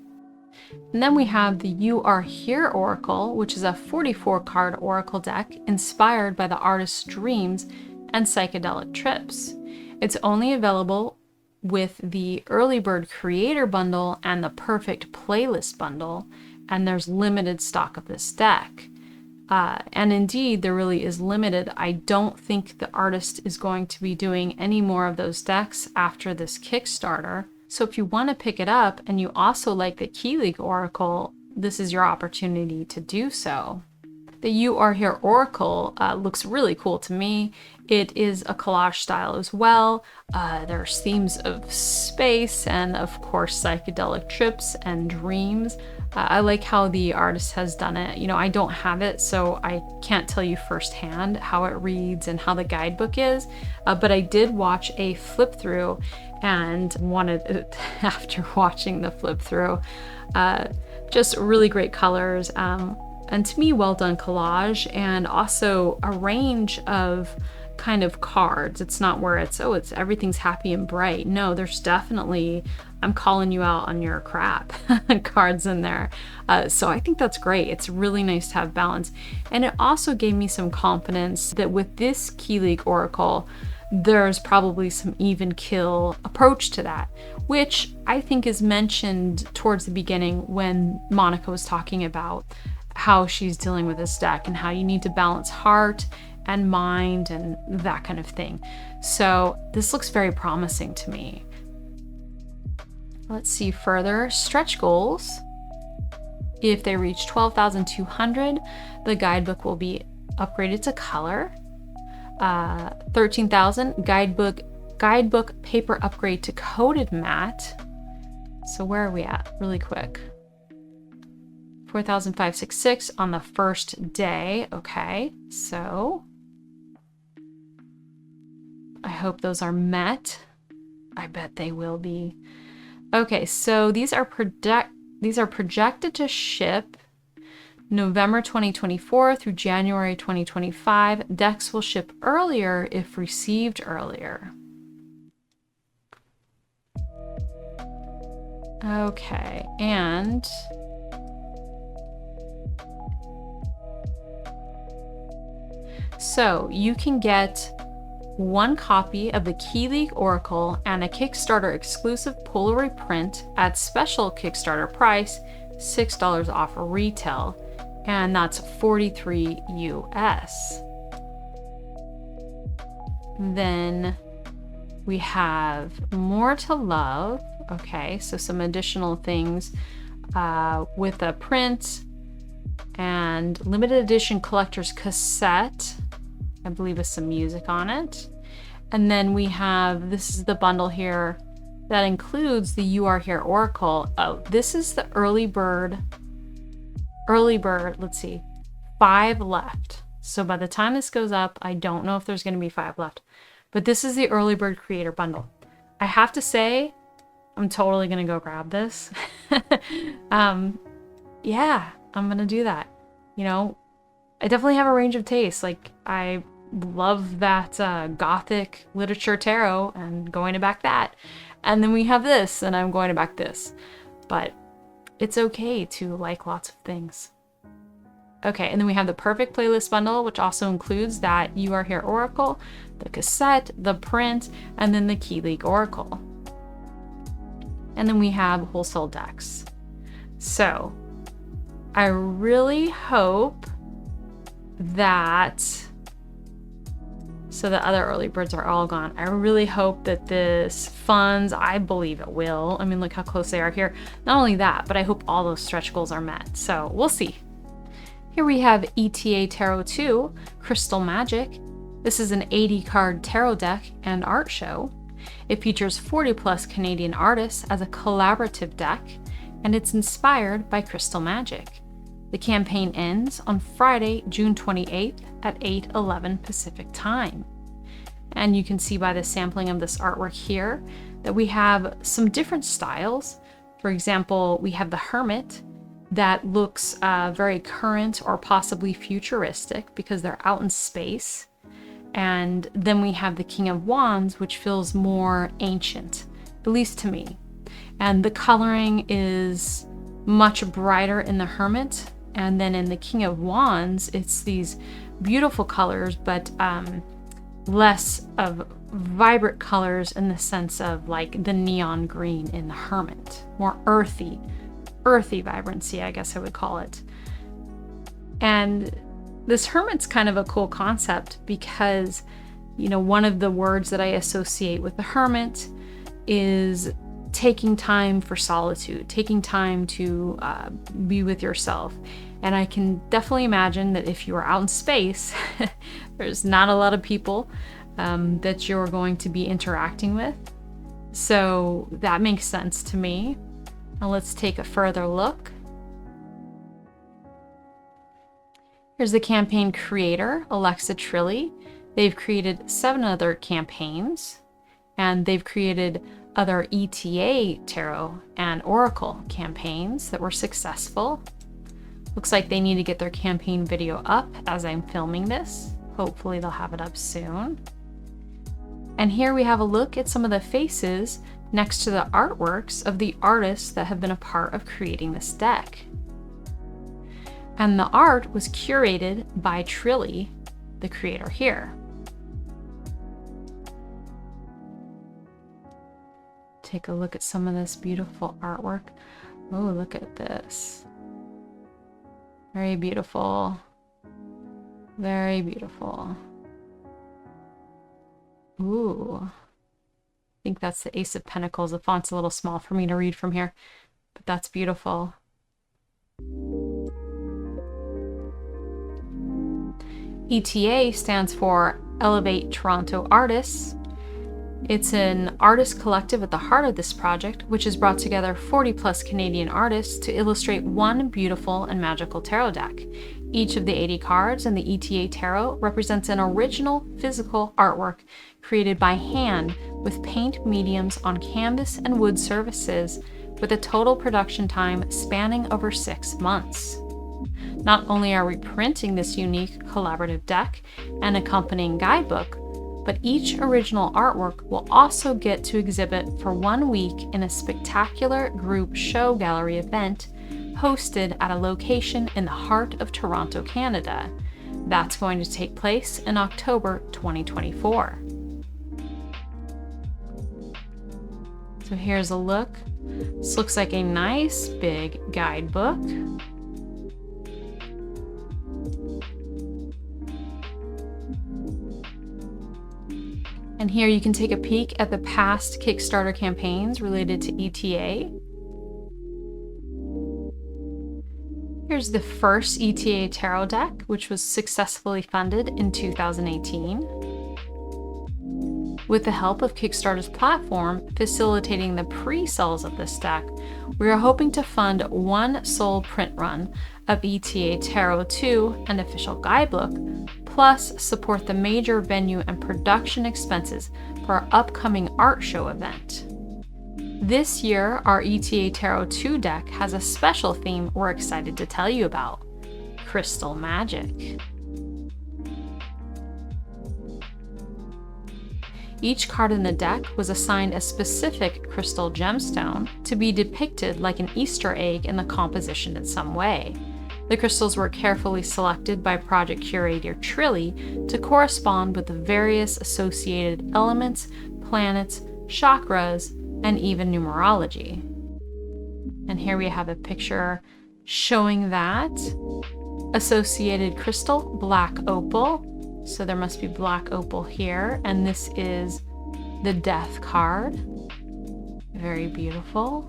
And then we have the You Are Here Oracle, which is a 44 card oracle deck inspired by the artist's dreams and psychedelic trips. It's only available with the Early Bird Creator Bundle and the Perfect Playlist Bundle, and there's limited stock of this deck. And indeed, there really is limited. I don't think the artist is going to be doing any more of those decks after this Kickstarter. So if you want to pick it up and you also like the Kilig Oracle, this is your opportunity to do so. The You Are Here Oracle looks really cool to me. It is a collage style as well. There's themes of space and of course psychedelic trips and dreams. I like how the artist has done it. You know, I don't have it, so I can't tell you firsthand how it reads and how the guidebook is, but I did watch a flip through and wanted it after watching the flip through. Just really great colors, and to me, well done collage, and also a range of kind of cards. It's not where it's everything's happy and bright. No, there's definitely, I'm calling you out on your crap cards in there. So I think that's great. It's really nice to have balance. And it also gave me some confidence that with this Key League Oracle, there's probably some even kill approach to that, which I think is mentioned towards the beginning when Monica was talking about how she's dealing with this deck and how you need to balance heart and mind and that kind of thing. So this looks very promising to me. Let's see further. Stretch goals. If they reach 12,200, the guidebook will be upgraded to color. 13,000, guidebook paper upgrade to coated matte. So where are we at? Really quick. 4,566 on the first day. Okay, so I hope those are met. I bet they will be. Okay, so these are projected to ship November 2024 through January 2025. Decks will ship earlier if received earlier. Okay, and so you can get one copy of the Key League Oracle and a Kickstarter exclusive Polaroid print at special Kickstarter price, $6 off retail, and that's $43 US. Then we have More to Love. Okay, so some additional things with a print and limited edition collector's cassette, I believe, with some music on it. And then we have, this is the bundle here that includes the You Are Here Oracle. Oh, this is the early bird, let's see, 5 left. So by the time this goes up, I don't know if there's going to be 5 left, but this is the early bird creator bundle. I have to say, I'm totally going to go grab this. Yeah, I'm going to do that. You know, I definitely have a range of tastes. Like, I love that Gothic literature tarot and going to back that. And then we have this and I'm going to back this. But it's okay to like lots of things. Okay, and then we have the Perfect Playlist bundle, which also includes that You Are Here Oracle, the cassette, the print, and then the Key League Oracle. And then we have wholesale decks. So I really hope that, so the other early birds are all gone. I really hope that this funds, I believe it will. I mean, look how close they are here. Not only that, but I hope all those stretch goals are met. So we'll see. Here we have ETA Tarot 2, Crystal Magic. This is an 80 card tarot deck and art show. It features 40 plus Canadian artists as a collaborative deck, and it's inspired by crystal magic. The campaign ends on Friday, June 28th at 8:11 Pacific time. And you can see by the sampling of this artwork here that we have some different styles. For example, we have the Hermit that looks very current or possibly futuristic because they're out in space. And then we have the King of Wands, which feels more ancient, at least to me. And the coloring is much brighter in the Hermit. And then in the King of Wands, it's these beautiful colors, but less of vibrant colors in the sense of like the neon green in the Hermit. More earthy vibrancy, I guess I would call it. And this Hermit's kind of a cool concept because, you know, one of the words that I associate with the Hermit is taking time for solitude, taking time to be with yourself. And I can definitely imagine that if you are out in space, there's not a lot of people that you're going to be interacting with. So that makes sense to me. Now let's take a further look. Here's the campaign creator, Alexa Trilly. They've created 7 other campaigns, and they've created other ETA tarot and oracle campaigns that were successful. Looks like they need to get their campaign video up as I'm filming this. Hopefully they'll have it up soon. And here we have a look at some of the faces next to the artworks of the artists that have been a part of creating this deck. And the art was curated by Trilly, the creator here. Take a look at some of this beautiful artwork. Oh, look at this. Very beautiful. Very beautiful. Ooh. I think that's the Ace of Pentacles. The font's a little small for me to read from here, but that's beautiful. ETA stands for Elevate Toronto Artists. It's an artist collective at the heart of this project, which has brought together 40 plus Canadian artists to illustrate one beautiful and magical tarot deck. Each of the 80 cards in the ETA Tarot represents an original physical artwork created by hand with paint mediums on canvas and wood surfaces, with a total production time spanning over 6 months. Not only are we printing this unique collaborative deck and accompanying guidebook, but each original artwork will also get to exhibit for 1 week in a spectacular group show gallery event hosted at a location in the heart of Toronto, Canada. That's going to take place in October 2024. So here's a look. This looks like a nice big guidebook. And here you can take a peek at the past Kickstarter campaigns related to ETA. Here's the first ETA Tarot deck, which was successfully funded in 2018. With the help of Kickstarter's platform facilitating the pre-sales of this deck, we are hoping to fund one sole print run of ETA Tarot 2 and official guidebook, plus support the major venue and production expenses for our upcoming art show event. This year, our ETA Tarot 2 deck has a special theme we're excited to tell you about: crystal magic. Each card in the deck was assigned a specific crystal gemstone to be depicted like an Easter egg in the composition in some way. The crystals were carefully selected by project curator Trilly to correspond with the various associated elements, planets, chakras, and even numerology. And here we have a picture showing that associated crystal, black opal. So there must be black opal here, and this is the Death card. Very beautiful.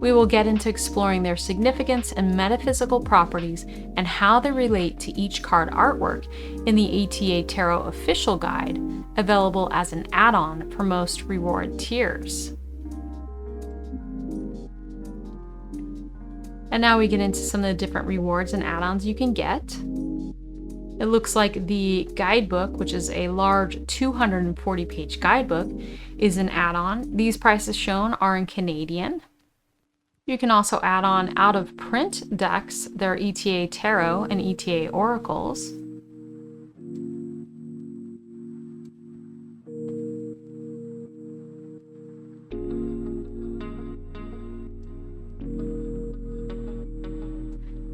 We will get into exploring their significance and metaphysical properties and how they relate to each card artwork in the ETA Tarot official guide, available as an add-on for most reward tiers. And now we get into some of the different rewards and add-ons you can get. It looks like the guidebook, which is a large 240-page guidebook, is an add-on. These prices shown are in Canadian. You can also add on out-of-print decks, their ETA Tarot and ETA Oracles.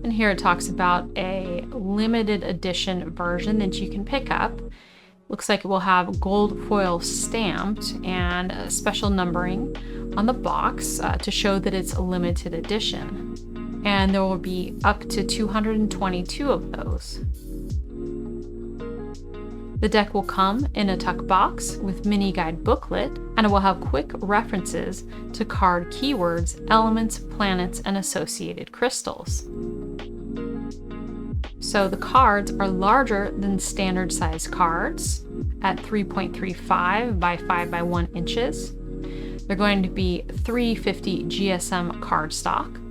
And here it talks about a limited edition version that you can pick up. Looks like it will have gold foil stamped and a special numbering on the box to show that it's a limited edition. And there will be up to 222 of those. The deck will come in a tuck box with mini guide booklet, and it will have quick references to card keywords, elements, planets, and associated crystals. So the cards are larger than standard size cards at 3.35 by 5 by 1 inches. They're going to be 350 GSM cardstock.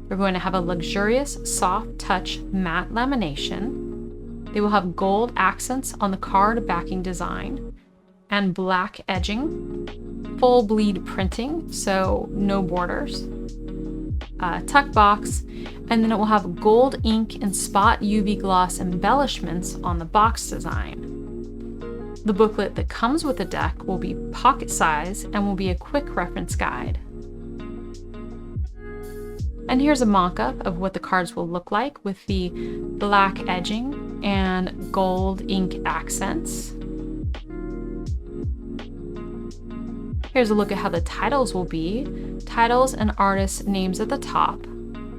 They're going to have a luxurious soft touch matte lamination. They will have gold accents on the card backing design and black edging, full bleed printing, so no borders. tuck box, and then it will have gold ink and spot UV gloss embellishments on the box design. The booklet that comes with the deck will be pocket size and will be a quick reference guide. And here's a mock-up of what the cards will look like with the black edging and gold ink accents. Here's a look at how the titles will be. Titles and artist names at the top.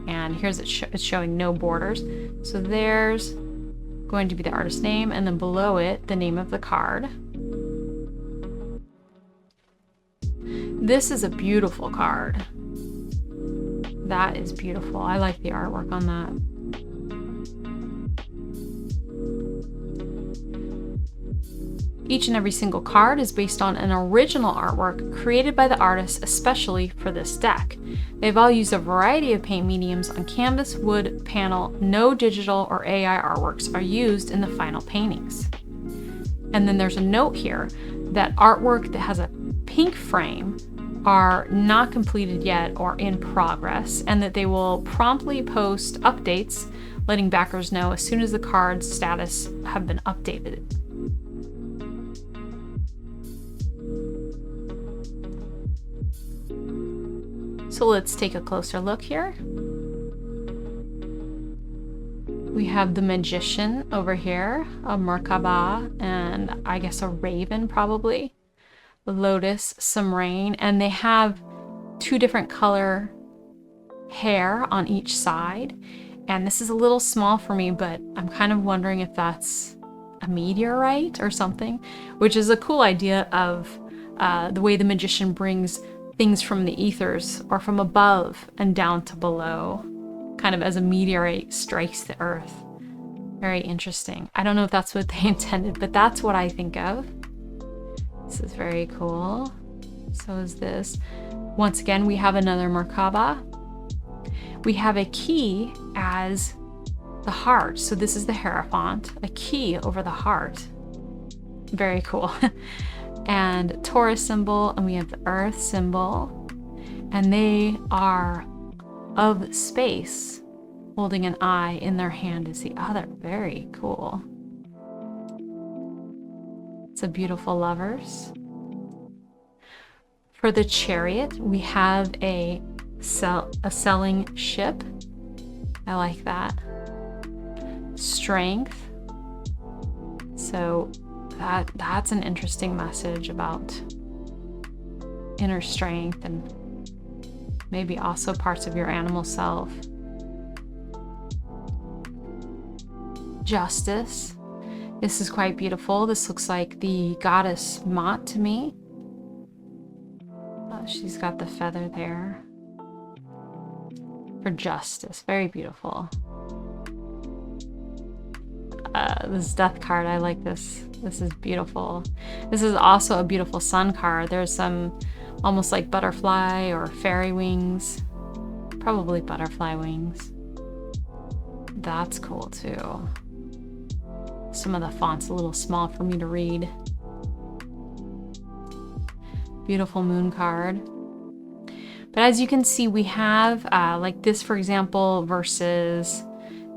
And here's it's showing no borders. So there's going to be the artist name, and then below it, the name of the card. This is a beautiful card. That is beautiful. I like the artwork on that. Each and every single card is based on an original artwork created by the artist especially for this deck. They've all used a variety of paint mediums on canvas, wood, panel. No digital or AI artworks are used in the final paintings. And then there's a note here that artwork that has a pink frame are not completed yet or in progress, and that they will promptly post updates letting backers know as soon as the card's status have been updated. So let's take a closer look here. We have the Magician over here, a Merkaba, and I guess a raven probably. Lotus, some rain, and they have two different color hair on each side. And this is a little small for me, but I'm kind of wondering if that's a meteorite or something, which is a cool idea of the way the Magician brings things from the ethers or from above and down to below, kind of as a meteorite strikes the earth. Very interesting. I don't know if that's what they intended, but that's what I think of. This is very cool. So is this. Once again, we have another Merkaba. We have a key as the heart. So this is the Hierophant, a key over the heart. Very cool. And Taurus symbol, and we have the Earth symbol. And they are of space, holding an eye in their hand as the other. Very cool. It's a beautiful lovers. For the Chariot, we have a sailing ship. I like that. Strength. So that's an interesting message about inner strength and maybe also parts of your animal self. Justice. This is quite beautiful. This looks like the goddess Mot to me. She's got the feather there. For justice. Very beautiful. This death card, I like this. This is beautiful. This is also a beautiful sun card. There's some almost like butterfly or fairy wings. Probably butterfly wings. That's cool too. Some of the font's a little small for me to read. Beautiful moon card. But as you can see, we have like this, for example, versus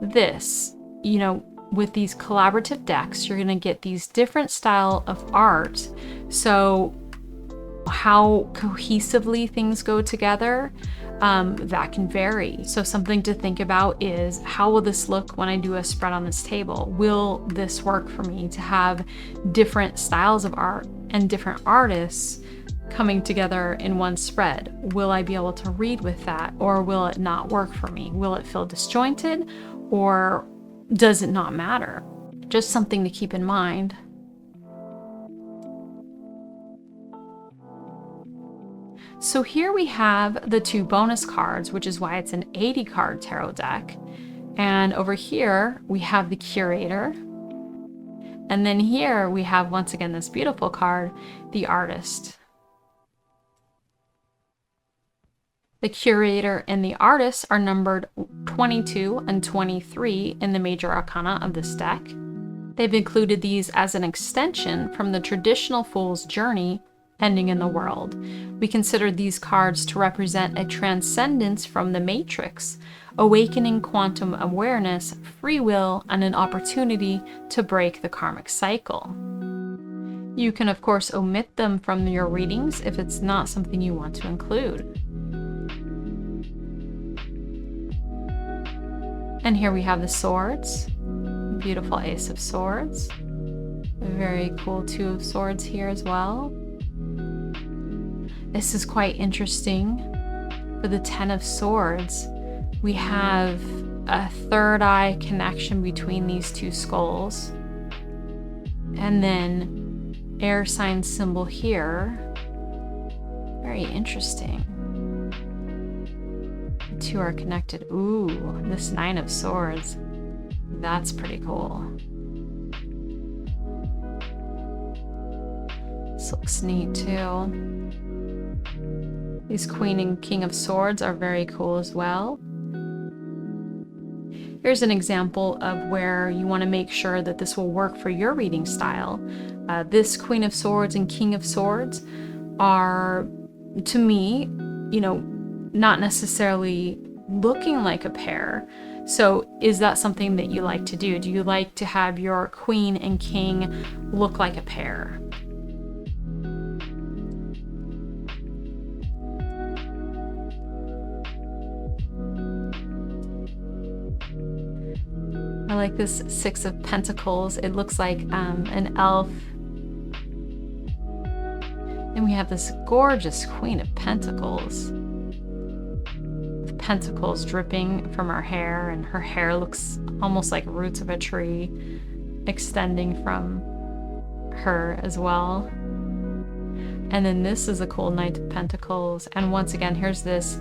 this. You know, with these collaborative decks, you're gonna get these different style of art. So how cohesively things go together, that can vary. So something to think about is, how will this look when I do a spread on this table? Will this work for me to have different styles of art and different artists coming together in one spread? Will I be able to read with that, or will it not work for me? Will it feel disjointed, or does it not matter? Just something to keep in mind. So here we have the two bonus cards, which is why it's an 80 card tarot deck. And over here we have the Curator. And then here we have, once again, this beautiful card, the Artist. The Curator and the Artist are numbered 22 and 23 in the major arcana of this deck. They've included these as an extension from the traditional Fool's Journey ending in the world. We consider these cards to represent a transcendence from the matrix, awakening quantum awareness, free will, and an opportunity to break the karmic cycle. You can, of course, omit them from your readings if it's not something you want to include. And here we have the swords. Beautiful Ace of Swords. A very cool Two of Swords here as well. This is quite interesting. For the Ten of Swords, we have a third eye connection between these two skulls. And then air sign symbol here. Very interesting. The two are connected. Ooh, this Nine of Swords. That's pretty cool. This looks neat too. These Queen and King of Swords are very cool as well. Here's an example of where you want to make sure that this will work for your reading style. This Queen of Swords and King of Swords are, to me, not necessarily looking like a pair. So is that something that you like to do? Do you like to have your Queen and King look like a pair? I like this Six of Pentacles. It looks like an elf. And we have this gorgeous Queen of Pentacles. With pentacles dripping from her hair, and her hair looks almost like roots of a tree extending from her as well. And then this is a cool Knight of Pentacles. And once again, here's this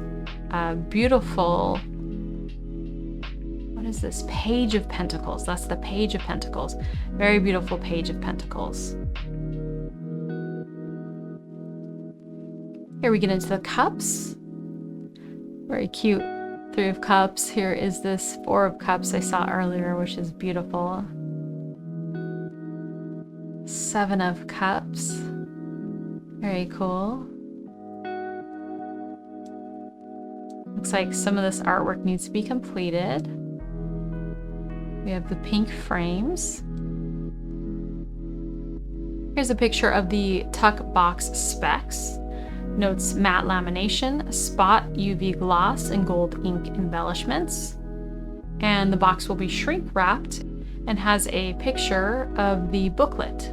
beautiful... What is this? Page of Pentacles. That's the Page of Pentacles. Very beautiful Page of Pentacles. Here we get into the cups. Very cute Three of Cups. Here is this Four of Cups I saw earlier, which is beautiful. Seven of Cups. Very cool. Looks like some of this artwork needs to be completed. We have the pink frames. Here's a picture of the tuck box specs. Notes matte lamination, spot UV gloss, and gold ink embellishments. And the box will be shrink wrapped and has a picture of the booklet.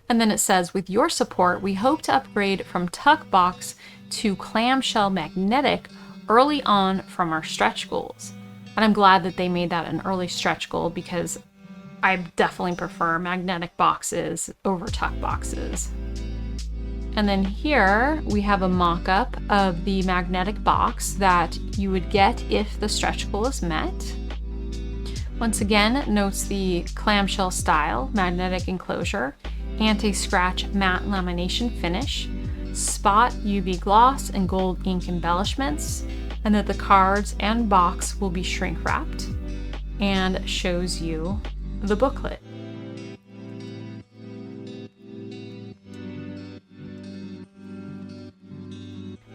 And then it says, with your support, we hope to upgrade from tuck box to clamshell magnetic early on from our stretch goals. And I'm glad that they made that an early stretch goal, because I definitely prefer magnetic boxes over tuck boxes. And then here we have a mock-up of the magnetic box that you would get if the stretch goal is met. Once again, notes the clamshell style, magnetic enclosure, anti-scratch matte lamination finish, spot UV gloss, and gold ink embellishments, and that the cards and box will be shrink wrapped, and shows you the booklet.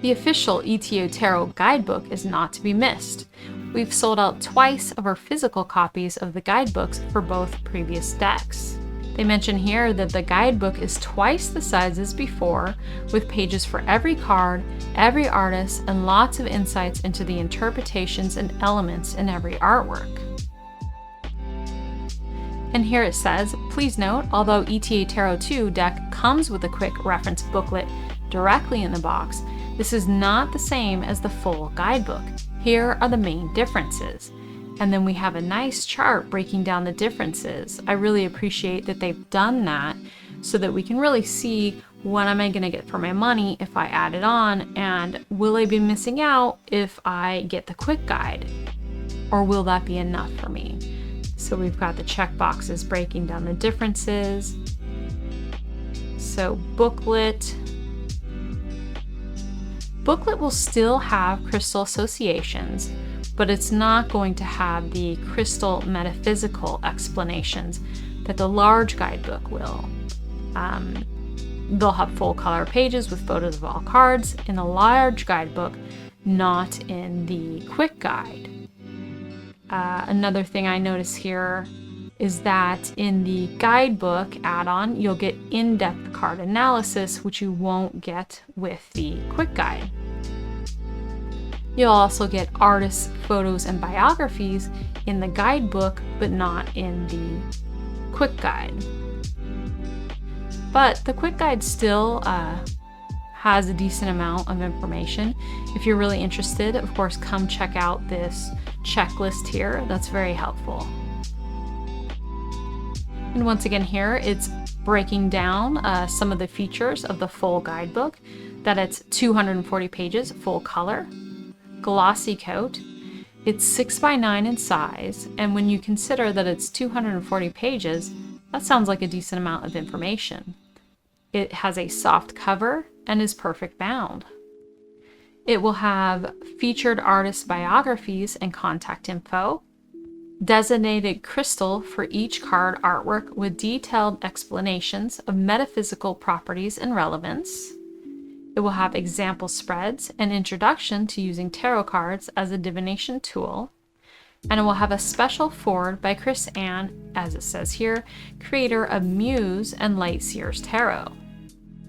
The official ETO Tarot guidebook is not to be missed. We've sold out twice of our physical copies of the guidebooks for both previous decks. They mention here that the guidebook is twice the size as before, with pages for every card, every artist, and lots of insights into the interpretations and elements in every artwork. And here it says, please note, although ETA Tarot 2 deck comes with a quick reference booklet directly in the box, this is not the same as the full guidebook. Here are the main differences. And then we have a nice chart breaking down the differences. I really appreciate that they've done that so that we can really see what am I going to get for my money if I add it on, and will I be missing out if I get the quick guide, or will that be enough for me? So we've got the check boxes breaking down the differences. So booklet will still have crystal associations, but it's not going to have the crystal metaphysical explanations that the large guidebook will. They'll have full color pages with photos of all cards in the large guidebook, not in the quick guide. Another thing I notice here is that in the guidebook add-on, you'll get in-depth card analysis, which you won't get with the quick guide. You'll also get artists' photos and biographies in the guidebook, but not in the quick guide. But the quick guide still has a decent amount of information. If you're really interested, of course, come check out this checklist here. That's very helpful. And once again here, it's breaking down some of the features of the full guidebook, that it's 240 pages, full color, glossy coat. It's 6x9 in size, and when you consider that it's 240 pages, that sounds like a decent amount of information. It has a soft cover and is perfect bound. It will have featured artist biographies and contact info, designated crystal for each card artwork with detailed explanations of metaphysical properties and relevance. It will have example spreads and introduction to using tarot cards as a divination tool. And it will have a special foreword by Chris Ann, as it says here, creator of Muse and Lightseers Tarot.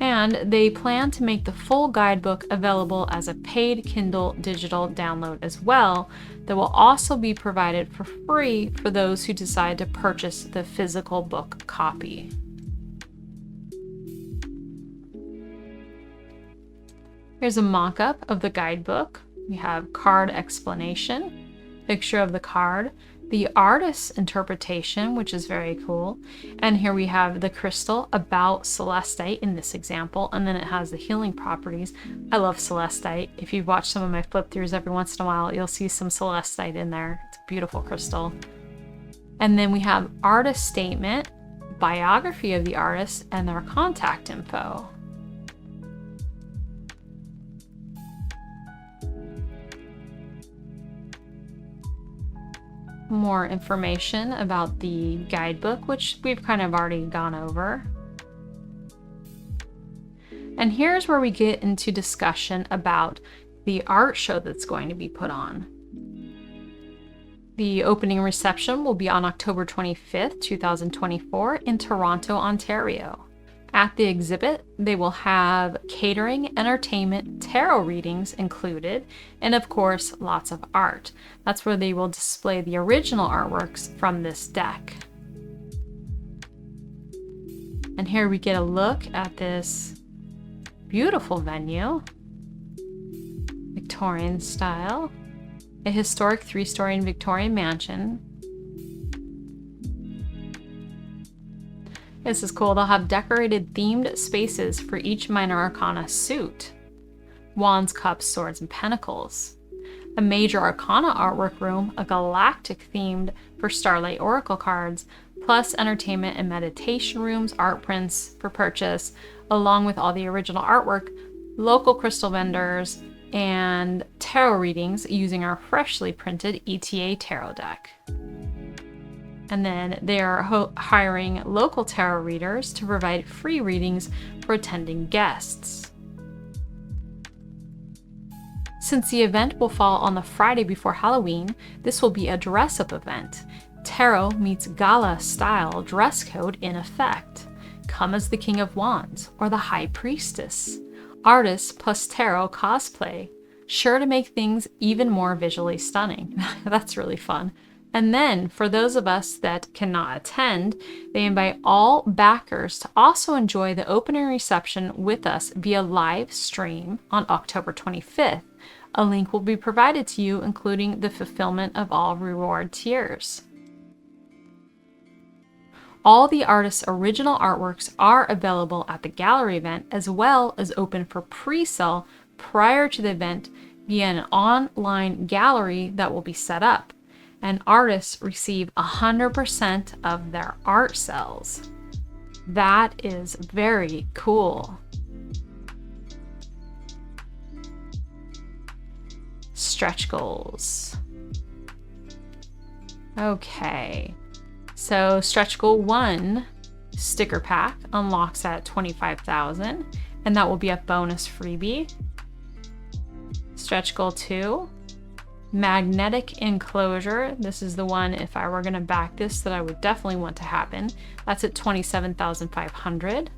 And they plan to make the full guidebook available as a paid Kindle digital download as well, that will also be provided for free for those who decide to purchase the physical book copy. Here's a mock-up of the guidebook. We have card explanation, picture of the card, the artist's interpretation, which is very cool. And here we have the crystal about celestite in this example, and then it has the healing properties. I love celestite. If you've watched some of my flip throughs, every once in a while, you'll see some celestite in there. It's a beautiful crystal. And then we have artist statement, biography of the artist, and their contact info. More information about the guidebook, which we've kind of already gone over. And here's where we get into discussion about the art show that's going to be put on. The opening reception will be on October 25th, 2024 in Toronto, Ontario. At the exhibit, they will have catering, entertainment, tarot readings included, and of course, lots of art. That's where they will display the original artworks from this deck. And here we get a look at this beautiful venue, Victorian style, a historic 3-story Victorian mansion. This is cool. They'll have decorated themed spaces for each minor arcana suit. Wands, cups, swords, and pentacles. A major arcana artwork room, a galactic themed for Starlight Oracle cards, plus entertainment and meditation rooms, art prints for purchase, along with all the original artwork, local crystal vendors, and tarot readings using our freshly printed ETA tarot deck. And then they are hiring local tarot readers to provide free readings for attending guests. Since the event will fall on the Friday before Halloween, this will be a dress-up event. Tarot meets gala style dress code in effect. Come as the King of Wands or the High Priestess. Artists plus tarot cosplay. Sure to make things even more visually stunning. That's really fun. And then, for those of us that cannot attend, they invite all backers to also enjoy the opening reception with us via live stream on October 25th. A link will be provided to you, including the fulfillment of all reward tiers. All the artists' original artworks are available at the gallery event, as well as open for pre-sale prior to the event via an online gallery that will be set up. And artists receive 100% of their art sales. That is very cool. Stretch goals. Okay, So stretch goal 1 sticker pack unlocks at 25,000, and that will be a bonus freebie. Stretch goal 2, magnetic enclosure. This is the one, if I were going to back this, that I would definitely want to happen. That's at 27,500.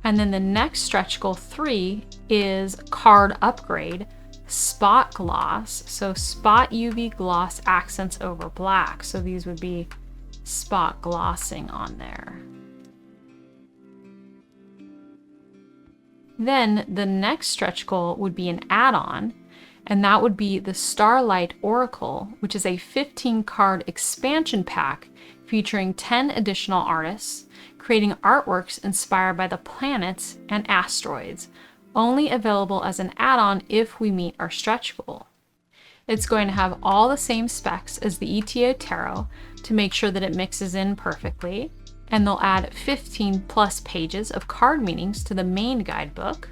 And then the next stretch goal 3 is card upgrade, spot gloss. So spot UV gloss accents over black. So these would be spot glossing on there. Then the next stretch goal would be an add-on, and that would be the Starlight Oracle, which is a 15 card expansion pack featuring 10 additional artists, creating artworks inspired by the planets and asteroids, only available as an add-on if we meet our stretch goal. It's going to have all the same specs as the ETA Tarot to make sure that it mixes in perfectly, and they'll add 15 plus pages of card meanings to the main guidebook.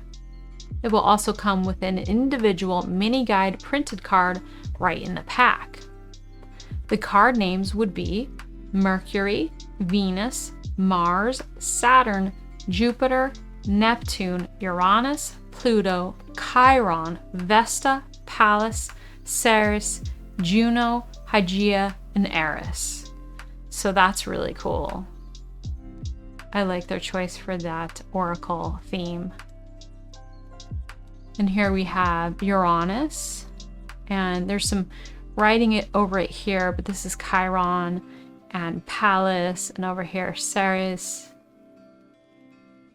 It will also come with an individual mini guide printed card right in the pack. The card names would be Mercury, Venus, Mars, Saturn, Jupiter, Neptune, Uranus, Pluto, Chiron, Vesta, Pallas, Ceres, Juno, Hygeia, and Eris. So that's really cool. I like their choice for that oracle theme. And here we have Uranus, and there's some writing it over it here, but this is Chiron and Pallas, and over here Ceres.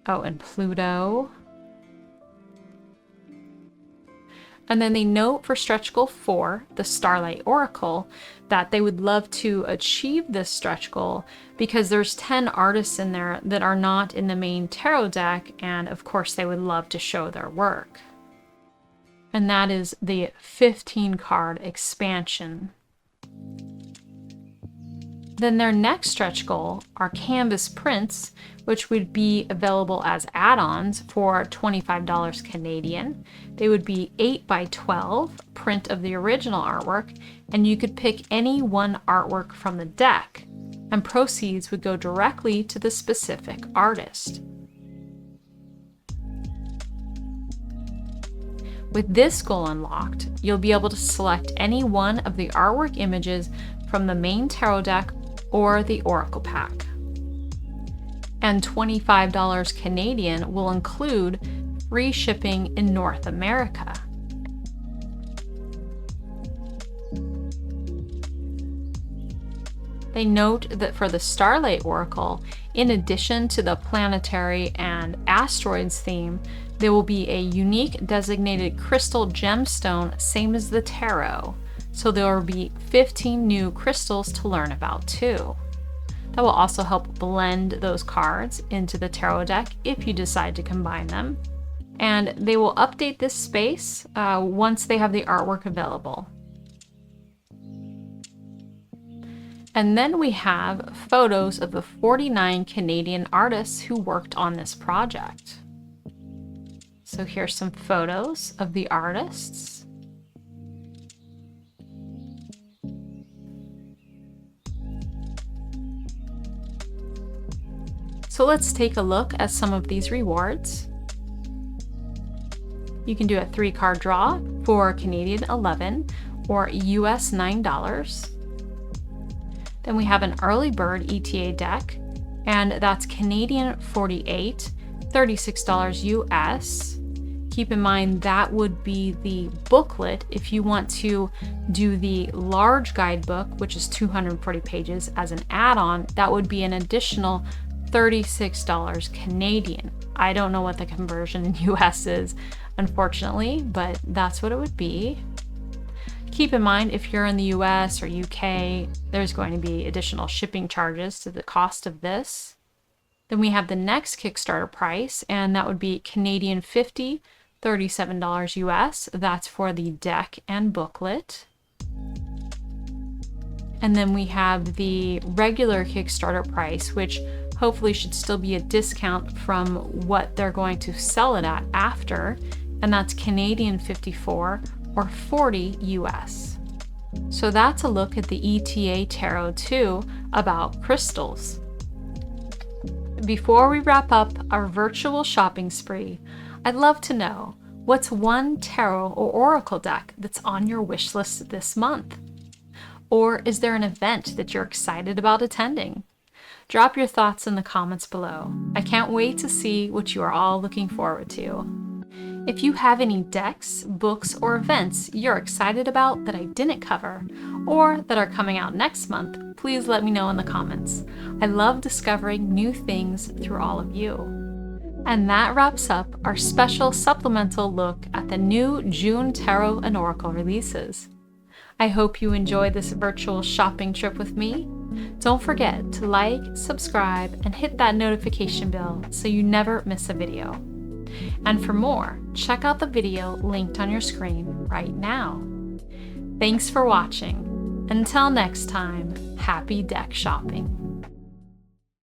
Oh, and Pluto. And then they note for stretch goal 4, the Starlight Oracle, that they would love to achieve this stretch goal because there's 10 artists in there that are not in the main tarot deck, and of course they would love to show their work. And that is the 15 card expansion. Then their next stretch goal are canvas prints, which would be available as add-ons for $25 Canadian. They would be 8x12 print of the original artwork, and you could pick any one artwork from the deck, and proceeds would go directly to the specific artist. With this goal unlocked, you'll be able to select any one of the artwork images from the main tarot deck or the Oracle pack. And $25 Canadian will include free shipping in North America. They note that for the Starlight Oracle, in addition to the planetary and asteroids theme, there will be a unique designated crystal gemstone, same as the tarot. So there will be 15 new crystals to learn about too. That will also help blend those cards into the tarot deck if you decide to combine them. And they will update this space once they have the artwork available. And then we have photos of the 49 Canadian artists who worked on this project. So here's some photos of the artists. So let's take a look at some of these rewards. You can do a 3-card draw for Canadian 11 or US $9. Then we have an early bird ETA deck, and that's Canadian 48, $36 US. Keep in mind that would be the booklet. If you want to do the large guidebook, which is 240 pages, as an add-on, that would be an additional $36 Canadian. I don't know what the conversion in US is, unfortunately, but that's what it would be. Keep in mind, if you're in the US or UK, there's going to be additional shipping charges to the cost of this. Then we have the next Kickstarter price, and that would be Canadian 50, $37 US. That's for the deck and booklet. And then we have the regular Kickstarter price, which hopefully should still be a discount from what they're going to sell it at after, and that's Canadian 54 or $40 US. So that's a look at the ETA Tarot 2 about crystals. Before we wrap up our virtual shopping spree, I'd love to know, what's one tarot or oracle deck that's on your wish list this month? Or is there an event that you're excited about attending? Drop your thoughts in the comments below. I can't wait to see what you are all looking forward to. If you have any decks, books, or events you're excited about that I didn't cover, or that are coming out next month, please let me know in the comments. I love discovering new things through all of you. And that wraps up our special supplemental look at the new June Tarot and Oracle releases. I hope you enjoyed this virtual shopping trip with me. Don't forget to like, subscribe, and hit that notification bell so you never miss a video. And for more, check out the video linked on your screen right now. Thanks for watching. Until next time, happy deck shopping.